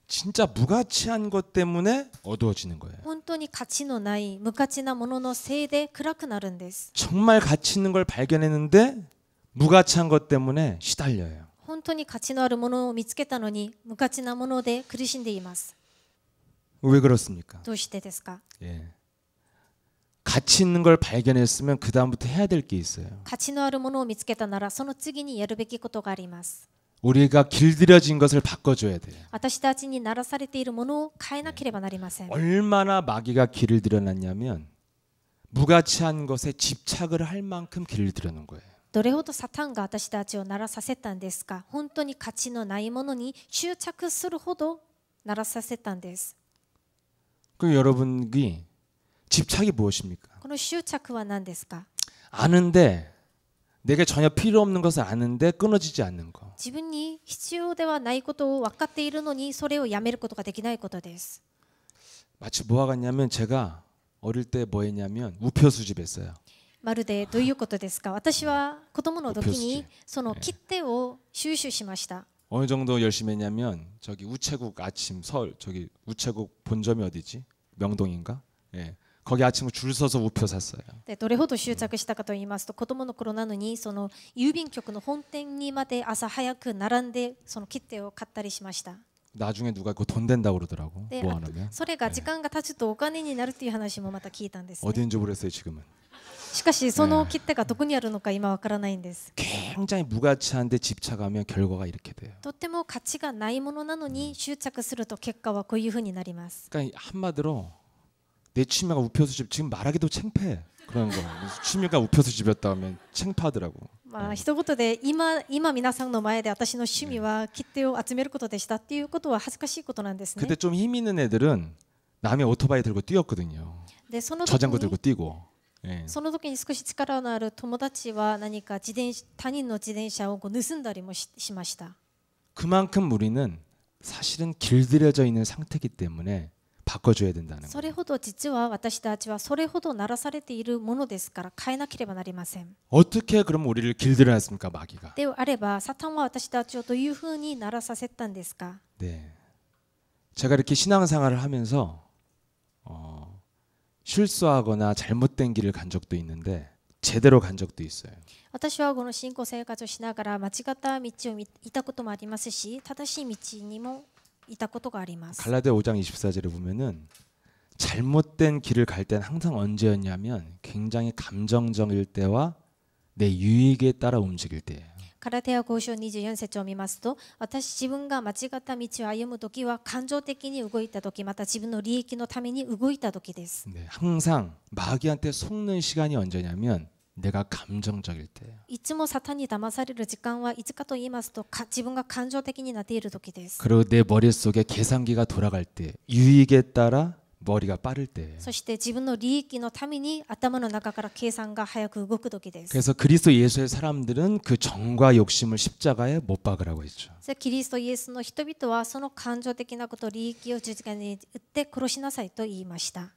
진짜 무가치한 것 때문에 어두워지는 거예요. 本当に価値のない無価値なもののせいで暗くなるんです。 정말 가치 있는 걸 발견했는데 무가치한 것 때문에 시달려요. 本当に価値のあるものを見つけたのに無価値なもので苦しんでいます。 왜 그렇습니까? どうしてですか？ 예. 가치 있는 걸 발견했으면 그 다음부터 해야 될 게 있어요. 価値のあるものを見つけたならその次にやるべきことがあります。 우리가 길들여진 것을 바꿔줘야 돼요. 私たちにならされているものを変えなければなりません。 얼마나 마귀가 길을 들여놨냐면 무가치한 것에 집착을 할 만큼 길을 들여놓은 거예요. どれほどサタンが私たちをならさせたんですか？本当に価値のないものに執着するほどならさせたんです。 그럼 여러분이 집착이 무엇입니까? この執着は何ですか？ 아는데 내게 전혀 필요 없는 것을 아는데 끊어지지 않는 거. 自分に必要ではないことを分かっているのにそれをやめることができないことです。 마치 뭐와 같냐면 제가 어릴 때 뭐 했냐면 우표 수집했어요. まるでどういうことですか？私は子供の時に目標その切手を収集しました。 어느 정도 열심히 했냐면 저기 우체국 아침 서울 저기 우체국 본점이 어디지? 명동인가? 예. 거기 아침에 줄 서서 우표 샀어요. でどれほど執着したかと言いますと、子供の頃なのにその郵便局の本店にまで朝早く並んでその切手を買ったりしました。 나중에 누가 그거 돈 된다고 그러더라고. で、 뭐 하냐면 それが時間が経つとお金になるという話もまた聞いたんですね。 어디인지 모르겠어요 지금은. しかしその切手がどこにあるのか今わからないんです。 굉장히 무가치한데 집착하면 결과가 이렇게 돼요. とっても価値がないものなのに執着すると結果はこういうふうになります。 그러니까 한마디로 내 취미가 우표 수집 지금 말하기도 창피해. 그런 거. 취미가 우표 수집이었다 하면 창피하더라고. まあ一言で今皆さんの前で私の趣味は切手を集めることでしたっていうことは恥ずかしいことなんですね。 그때 좀 힘 있는 애들은 남의 오토바이 들고 뛰었거든요. でその時 저장고 に 들고 뛰고. 예. その時に少し力のある友達は何か他人の自転車をこう盗んだりもしました。 그만큼 우리는 사실은 길들여져 있는 상태이기 때문에 바꿔줘야 된다는 それ 거예요. ほど実は私たちはそれほどならされているものですから変えなければなりません。 어떻게 그럼 우리를 길들여놨습니까 마귀가? であればサタンは私たちをどういうふうにならさせたんですか？ 네. 제가 이렇게 신앙생활을 하면서 실수하거나 잘못된 길을 간 적도 있는데 제대로 간 적도 있어요. 私はこの信仰生活をしながら間違った道を見たこともありますし、正しい道にもいたことがあります。 갈라디아 5장 24절에 보면은 잘못된 길을 갈 때는 항상 언제였냐면 굉장히 감정적일 때와 내 유익에 따라 움직일 때예요. カラテア5章24節を見ますと、自分が間違った道を歩むときは感情的に動いたとき、また自分の利益のために動いたときです。 네, 항상 마귀한테 속는 시간이 언제냐면 내가 감정적일 때예요. いつもサタンに騙される時間はいつかと言いますと、自分が感情的になっているときです。 그리고 내 머릿속에 계산기가 돌아갈 때 유익에 따라 머리가 빠를 때예요. そして自分の利益のために頭の中から計算が早く動くときです。 그래서 그리스도 예수의 사람들은 그 정과 욕심을 십자가에 못 박으라고 했죠. キリストイエスの人々はその感情的なこと、利益を十字架に打って殺しなさいと言いました。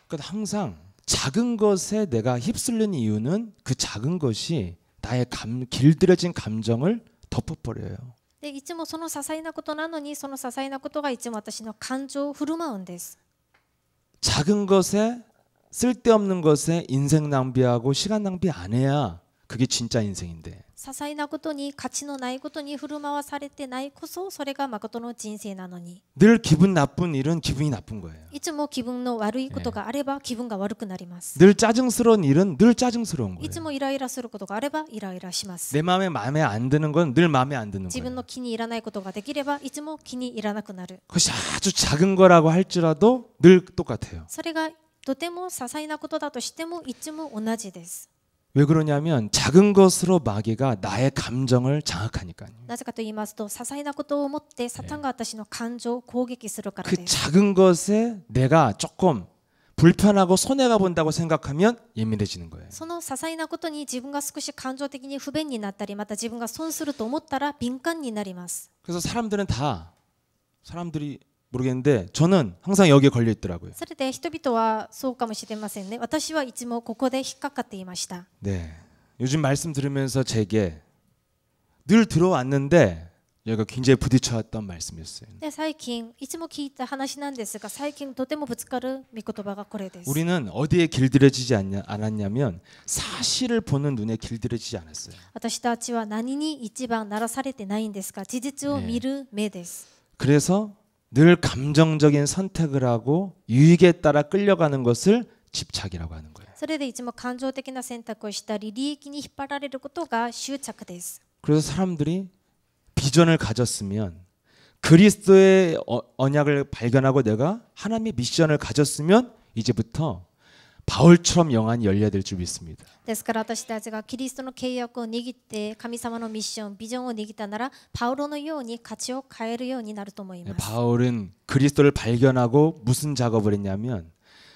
그러니까 항상 작은 것에 내가 휩쓸리는 이유는 그 작은 것이 나의 길들여진 감정을 덮어버려요. でいつもその些細なことなのに、その些細なことがいつも私の感情を振る舞うんです。 작은 것에 쓸데없는 것에 인생 낭비하고 시간 낭비 안 해야 그게 진짜 인생인데. 些細なことに価値のないことに振る舞わされてないこそそれが誠の人生なのに 늘 기분 나쁜 일은 기분이 나쁜 거예요. いつも気分の悪いことがあれば気分が悪くなります 늘 짜증스러운 일은 늘 짜증스러운 いつ 거예요. もイライラすることがあればイライラします 내 마음에 안 드는 건 늘 마음에 안 드는 自分 거예요. の気に入らないことができればいつも気に入らなくなる 그것이 아주 작은 거라고 할지라도 늘 똑같아요. それがとても些細なことだとしてもいつも同じです 왜 그러냐면 작은 것으로 마귀가 나의 감정을 장악하니까요. なぜかと言いますと些細なことをもってサタンが私の感情を攻撃するから 그 です 작은 것에 내가 조금 불편하고 손해가 본다고 생각하면 예민해지는 거예요. その些細なことに自分が少し感情的に不便になったりまた自分が損すると思ったら敏感になります 그래서 사람들이 모르겠는데 저는 항상 여기에 걸려 있더라고요. それで人々はそうかもしれませんね私はいつもここで引っかかっていました 네. 요즘 말씀 들으면서 제게 늘 들어왔는데 여기가 굉장히 부딪혀왔던 말씀이었어요. で最近いつも聞いた話なんですが最近とてもぶつかる御言葉がこれです 우리는 어디에 길들여지지 않았냐면 사실을 보는 눈에 길들여지지 않았어요. 私たちは何に一番ならされてないんですか事実を見る目です 그래서 늘 감정적인 선택을 하고 유익에 따라 끌려가는 것을 집착이라고 하는 거예요. それでいつも感情的な選択をしたり利益に引っ張られることが執着です 그래서 사람들이 비전을 가졌으면 그리스도의 언약을 발견하고 내가 하나님의 미션을 가졌으면 이제부터 바울처럼 영안이 열려야 될 줄 믿습니다. ですから私たちがキリストの契約を握って神様のミッション、ビジョンを握ったならパウロのように価値を変えるようになると思います。 바울은 그리스도를 발견하고 무슨 작업을 했냐면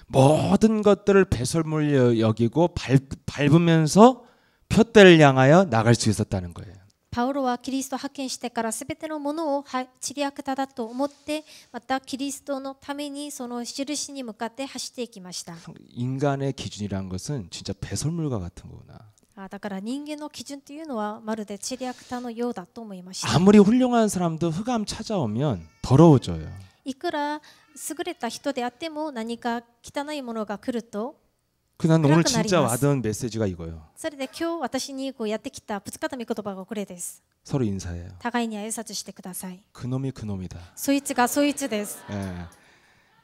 모든 것들을 배설물 여기고 밟으면서 표대를 향하여 나갈 수 있었다는 거예요. パウロはキリストを発見してからすべてのものをちりあくただと思ってまたキリストのためにその印に向かって走っていきました。 인간의 기준이란 것은 진짜 배설물과 같은 거구나. だから人間の基準というのはまるでちりあくたのようだと思いました。 아무리 훌륭한 사람도 흑암 찾아오면 더러워져요. いくら優れた人であっても何か汚いものが来ると 난 오늘 진짜 와닿은 메시지가 이거예요. それで今日私にやってきたぶつかった御言葉がこれです。 서로 인사해요. 互いに挨拶してください。 그놈이 그놈이다. そいつがそいつです。 예.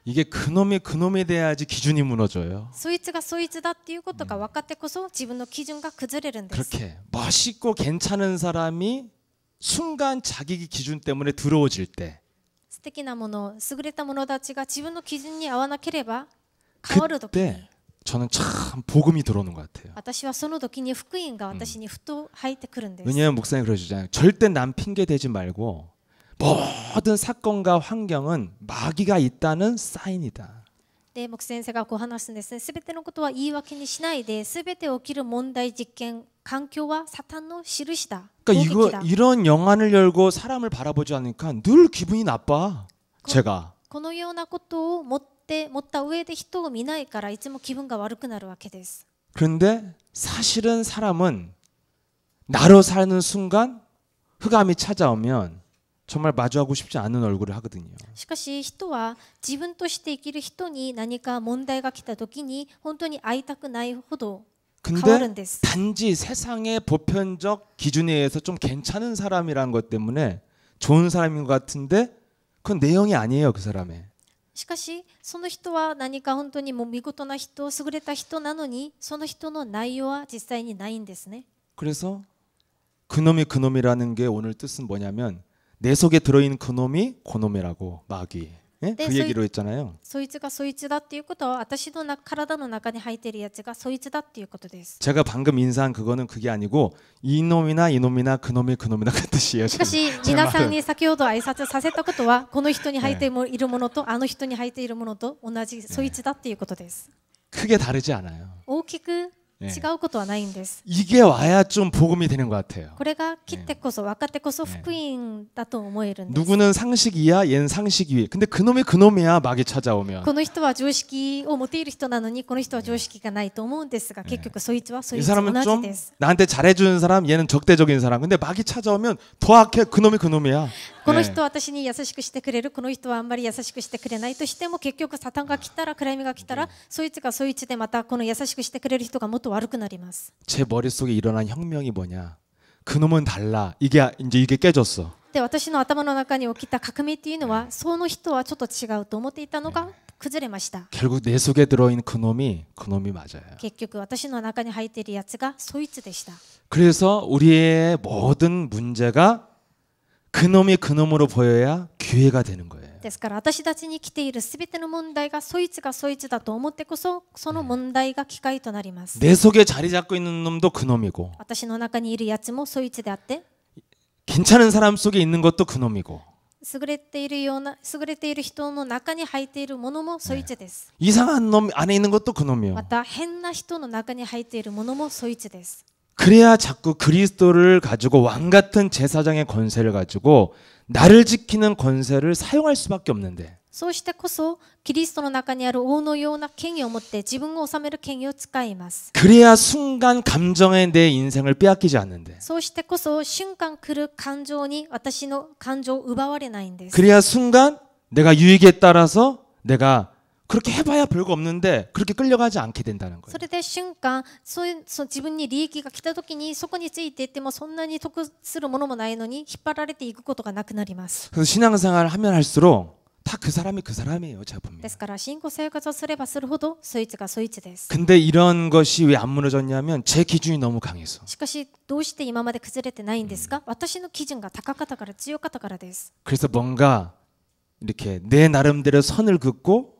이게 그놈이 돼야지 기준이 무너져요. そいつがそいつだっていうことが分かってこそ自分の基準が崩れるんです。 그렇게 멋있고 괜찮은 사람이 순간 자기 기준 때문에 더러워질 때 素敵なもの、優れた者たちが自分の基準に合わなければ変わるときに 그때 저는 참 복음이 들어오는 것 같아요. 私はその時に福音が私にふと入ってくるんです。 왜냐하면 목사님 그러시잖아요. 절대 남 핑계 대지 말고 모든 사건과 환경은 마귀가 있다는 사인이다. で、牧師先生が話すんですね。すべてのことは言い訳にしないで、すべて起きる問題実験、環境はサタンの印だ。 그러니까 이런 영안을 열고 사람을 바라보지 않으니까 늘 기분이 나빠. 제가. このようなことを持った上で人を見ないからいつも気分が悪くなるわけです。 그런데 사실은 사람은 나로 사는 순간 흑암이 찾아오면 정말 마주하고 싶지 않은 얼굴을 하거든요. しかし人は自分として生きる人に何か問題が来た時に本当に会いたくないほど変わるん 근데 です。 단지 세상의 보편적 기준에 의해서 좀 괜찮은 사람이라는 것 때문에 좋은 사람인 것 같은데 그건 내용이 아니에요, 그 사람의. しかしその人は何か本当にもう見事な人、優れた人なのにその人の内容は実際にないんですね。 그래서 그놈이라는 게 오늘 뜻은 뭐냐면 내 속에 들어있는 그놈이 그놈이라고 마귀. 예? 그 얘기로 했잖아요. そいつがそいつだっていうことは私の体の中に入っているやつがそいつだっていうことです。 제가 방금 인사한 그거는 그게 아니고 이놈이나 그놈이나 그 뜻이에요. しかし皆さんに先ほど挨拶させたことはこの人に入っているものとあの人に入っているものと同じそいつだっていうことです。 크게 다르지 않아요. 大きく違うことはないんです。 이게 와야 좀 복음이 되는 것 같아요. これが来てこそ分かってこそ福音だと思えるんです。 누구는 상식 이야, 얘는 상식 위. 근데 그놈이야, 마귀 찾아오면. この人は常識を持っている人なのにこの人は常識がないと思うんですが結局そいつはそい 이 つ同 사람은 じ 좀 です。 나한테 잘해주는 사람, 얘는 적대적인 사람. 근데 마귀 찾아오면 더 악해, 그놈이야. この人は私に優しくしてくれるこの人はあんまり優しくしてくれないとしても結局サタンが来たら暗闇が来たらそいつがそいつでまたこの優しくしてくれる人がもっと悪くなります。 제 머릿속에 일어난 혁명이 뭐냐? 그놈은 달라. 이게 깨졌어. で私の頭の中に起きた革命っていうのはその人はちょっと違うと思っていたのが崩れました。 결국 내 속에 들어있는 그놈이 맞아요. 結局私の中に入っているやつがそいつでした。 그래서 우리의 모든 문제가 그놈이 그놈으로 보여야 기회가 되는 거예요. ですから私たちに来ているすべての問題がそいつがそいつだと思ってこそその問題が機会となります。 내 속에 자리 잡고 있는 놈도 그놈이고 私の中にいるやつもそいつであって 괜찮은 사람 속에 있는 것도 그놈이고 優れている人の中に入っているものもそいつです。 이상한 놈 안에 있는 것도 ま 그놈이요. た変な人の中に入っているものもそいつです。 그래야 자꾸 그리스도를 가지고 왕 같은 제사장의 권세를 가지고 나를 지키는 권세를 사용할 수밖에 없는데 そうしてこそキリストの中にある王のような権威を持って自分を治める権威を使います。 그래야 순간 감정에 내 인생을 빼앗기지 않는데 そうしてこそ瞬間来る感情に私の感情を奪われないんです。 그래야 순간 내가 유익에 따라서 내가 그렇게 해봐야 별거 없는데 그렇게 끌려가지 않게 된다는 거예요. それで瞬間そう自分に利益が来た時にそこについていってもそんなに得するものもないのに引っ張られていくことがなくなります。 그래서 신앙생활을 하면 할수록 다 그 사람이에요. 제가 봅니다. ですから信仰生活をすればするほどそいつがそいつです。 근데 이런 것이 왜 안 무너졌냐면 제 기준이 너무 강해서. しかしどうして今まで崩れてないんですか？私の基準が高かったから強かったからです。 그래서 뭔가 이렇게 내 나름대로 선을 긋고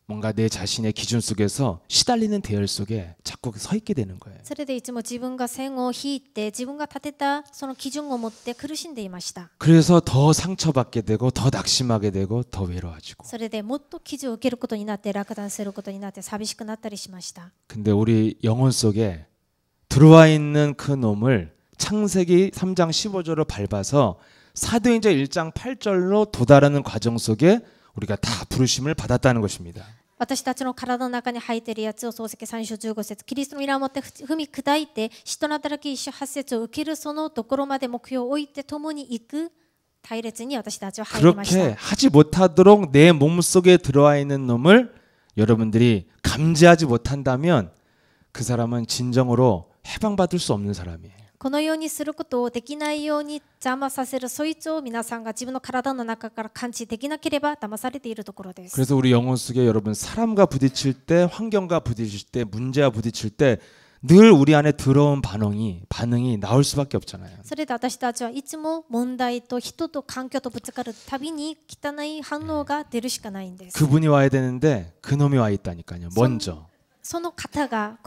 뭔가 내 자신의 기준 속에서 시달리는 대열 속에 자꾸 서 있게 되는 거예요. それでいつも自分が線を引いて自分が立てたその基準を持って苦しんでいました。 그래서 더 상처받게 되고 더 낙심하게 되고 더 외로워지고. それでもっと傷を受けることになって落胆することになって寂しくなったりしました。 근데 우리 영혼 속에 들어와 있는 그 놈을 창세기 3장 15절로 밟아서 사도행전 1장 8절로 도달하는 과정 속에 우리가 다 부르심을 받았다는 것입니다. 私たちの体の中に入っているやつを創世記3章15節キリストの皆をもって踏み砕いて使徒の働き1章8節を受けるそのところまで目標を置いて共に行く隊列に私たちは入りました。 그렇게 하지 못하도록 내 몸속에 들어와 있는 놈을 여러분들이 감지하지 못한다면 그 사람은 진정으로 해방받을 수 없는 사람이에요. このようにすることをできないように邪魔させるそいつを皆さんが自分の体の中から感知できなければ騙されているところです。 그래서 우리 영혼 속에 여러분 사람과 부딪힐 때 환경과 부딪힐 때 문제와 부딪힐 때 늘 우리 안에 들어온 반응이 나올 수밖에 없잖아요. それで私たちはいつも問題と人と環境とぶつかるたびに汚い反応が出るしかないんです。 그분이 와야 되는데 그놈이 와 있다니까요. 먼저. その方が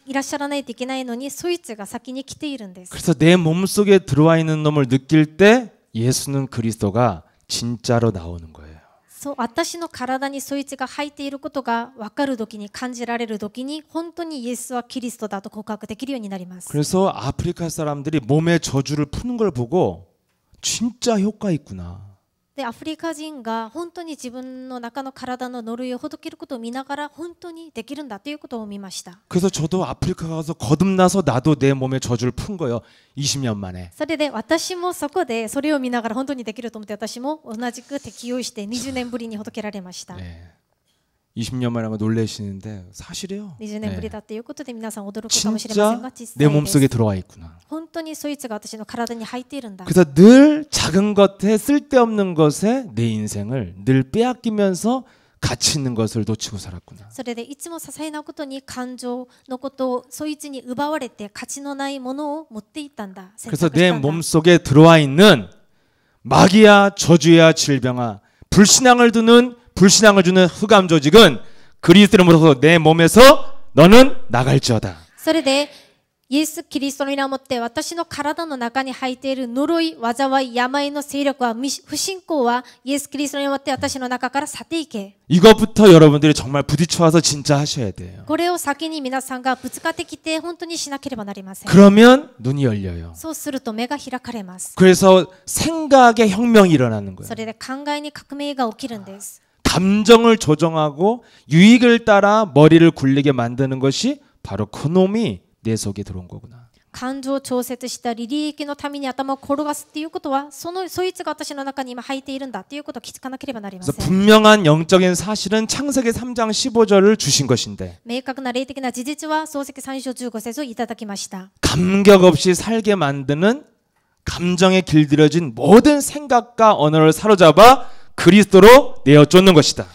いらっしゃらないといけないのにそいつが先に来ているんです。 그래서 내 몸속에 들어와 있는 놈을 느낄 때 예수는 그리스도가 진짜로 나오는 거예요. そう私の体にそいつが入っていることが分かるときに感じられるときに本当にイエスはキリストだと告白できるようになります。 그래서 아프리카 사람들이 몸에 저주를 푸는 걸 보고 진짜 효과 있구나. でアフリカ人が本当に自分の中の体の呪いをほどけることを見ながら本当にできるんだということを見ました。 그래서 저도 아프리카 가서 거듭나서 나도 내 몸에 저주를 푼 거예요. 20년 만에. それで私もそこでそれを見ながら本当にできると思って私も同じく適用して20年ぶりにほどけられました。 네. 20년 만에 하면 놀라시는데 사실이에요. 20年ぶりだということで皆さん驚くかもしれませんが 진짜 実 내 際で 몸속에 す。 들어와 있구나. 本当にそいつが私の体に入っているんだ。 그래서 늘 작은 것에 쓸데없는 것에 내 인생을 늘 빼앗기면서 가치 있는 것을 놓치고 살았구나. それでいつも些細なことに感情のことをそいつに奪われて価値のないものを持っていったんだ。 그래서 내 몸속에 들어와 있는 마귀야 저주야 질병아 불신앙을 주는 흑암 조직은 그리스도 이름으로 내 몸에서 너는 나갈지어다. それでイエス・キリストの皆をもって私の体の中に入っている呪い、災い、病の勢力は不信仰はイエス・キリストの皆をもって私の中から去っていけ。 이것부터 여러분들이 정말 부딪혀와서 진짜 하셔야 돼요. これを先に皆さんがぶつかってきて本当にしなければなりません。 그러면 눈이 열려요. そうすると目が開かれます。 그래서 생각의 혁명이 일어나는 거예요. それで考えに革命が起きるんです。 감정을 조정하고 유익을 따라 머리를 굴리게 만드는 것이 바로 그놈이 내 속에 들어온 거구나. 感情を調節したり利益のために頭を転がすっていうことはそいつが私の中に今入っているんだっていうことを気づかなければなりませ 그래서 ん。 분명한 영적인 사실은 창세기 3장 15절을 주신 것인데 明確な霊的な事実は創世記3章15節をいただきました。 감격 없이 살게 만드는 감정에 길들여진 모든 생각과 언어를 사로잡아 그리스도로 내어 쫓는 것이다.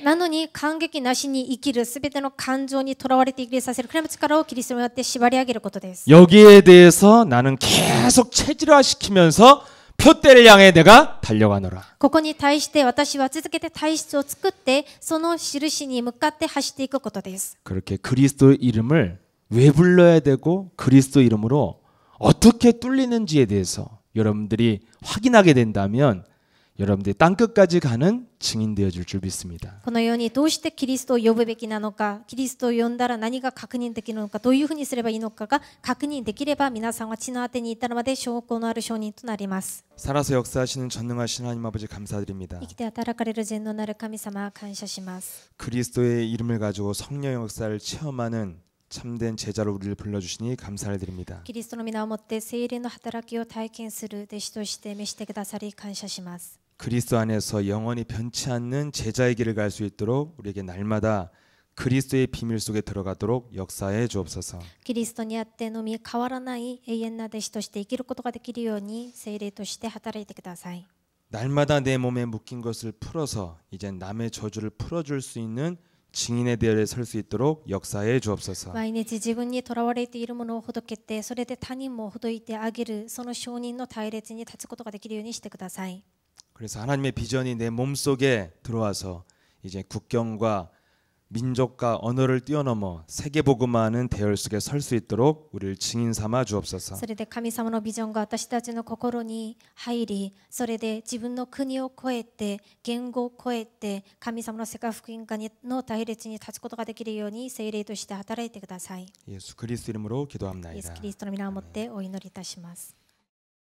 なのに感激なしに生きるすべての感情にとらわれて生きさせるこの力をキリストによって縛り上げることです。 여기에 대해서 나는 계속 체질화시키면서 표대를 향해 내가 달려가노라. ここに対して私は続けて体質を作ってその印に向かって走っていくことです。 그렇게 그리스도의 이름을 왜 불러야 되고 그리스도 이름으로 어떻게 뚫리는지에 대해서 여러분들이 확인하게 된다면 여러분들이 땅끝까지 가는 증인 되어줄 줄 믿습니다. このようにどうしてキリストを呼ぶべきなのか、キリストを呼んだら何が確認できるのか、どういうふうにすればいいのかが確認できれば皆さんは地の果てに至るまで証拠のある証人となります。 살아서 역사하시는 전능하신 하나님 아버지 감사드립니다. 生きて働かれる全能なる神様感謝します。 그리스도의 이름을 가지고 성령 역사를 체험하는 참된 제자로 우리를 불러주시니 감사를 드립니다. キリストの皆をもって聖霊の働きを体験する弟子として召してくださり感謝します。 그리스도 안에서 영원히 변치 않는 제자의 길을 갈 수 있도록 우리에게 날마다 그리스도의 비밀 속에 들어가도록 역사해 주옵소서. キリストにあってのみ変わらない永遠な弟子として生きることができるように聖霊として働いてください。 날마다 내 몸에 묶인 것을 풀어서 이제 남의 저주를 풀어줄 수 있는 증인의 대열에 설 수 있도록 역사해 주옵소서. 毎日自分にとらわれているものをほどけて、それで他人もほどいてあげる、その証人の隊列に立つことができるようにしてください。 그래서 하나님의 비전이 내 몸속에 들어와서 이제 국경과 민족과 언어를 뛰어넘어 세계 복음화하는 대열 속에 설 수 있도록 우리를 증인 삼아 주옵소서. それで神様のビジョンが私たちの心に入り、それで自分の国を超えて、言語を超えて、神様の世界福音化の隊列に立つことができるように聖霊として働いてください。 예수 그리스도 이름으로 イエス 기도합나이다. キリストの皆をもってお祈りいたします。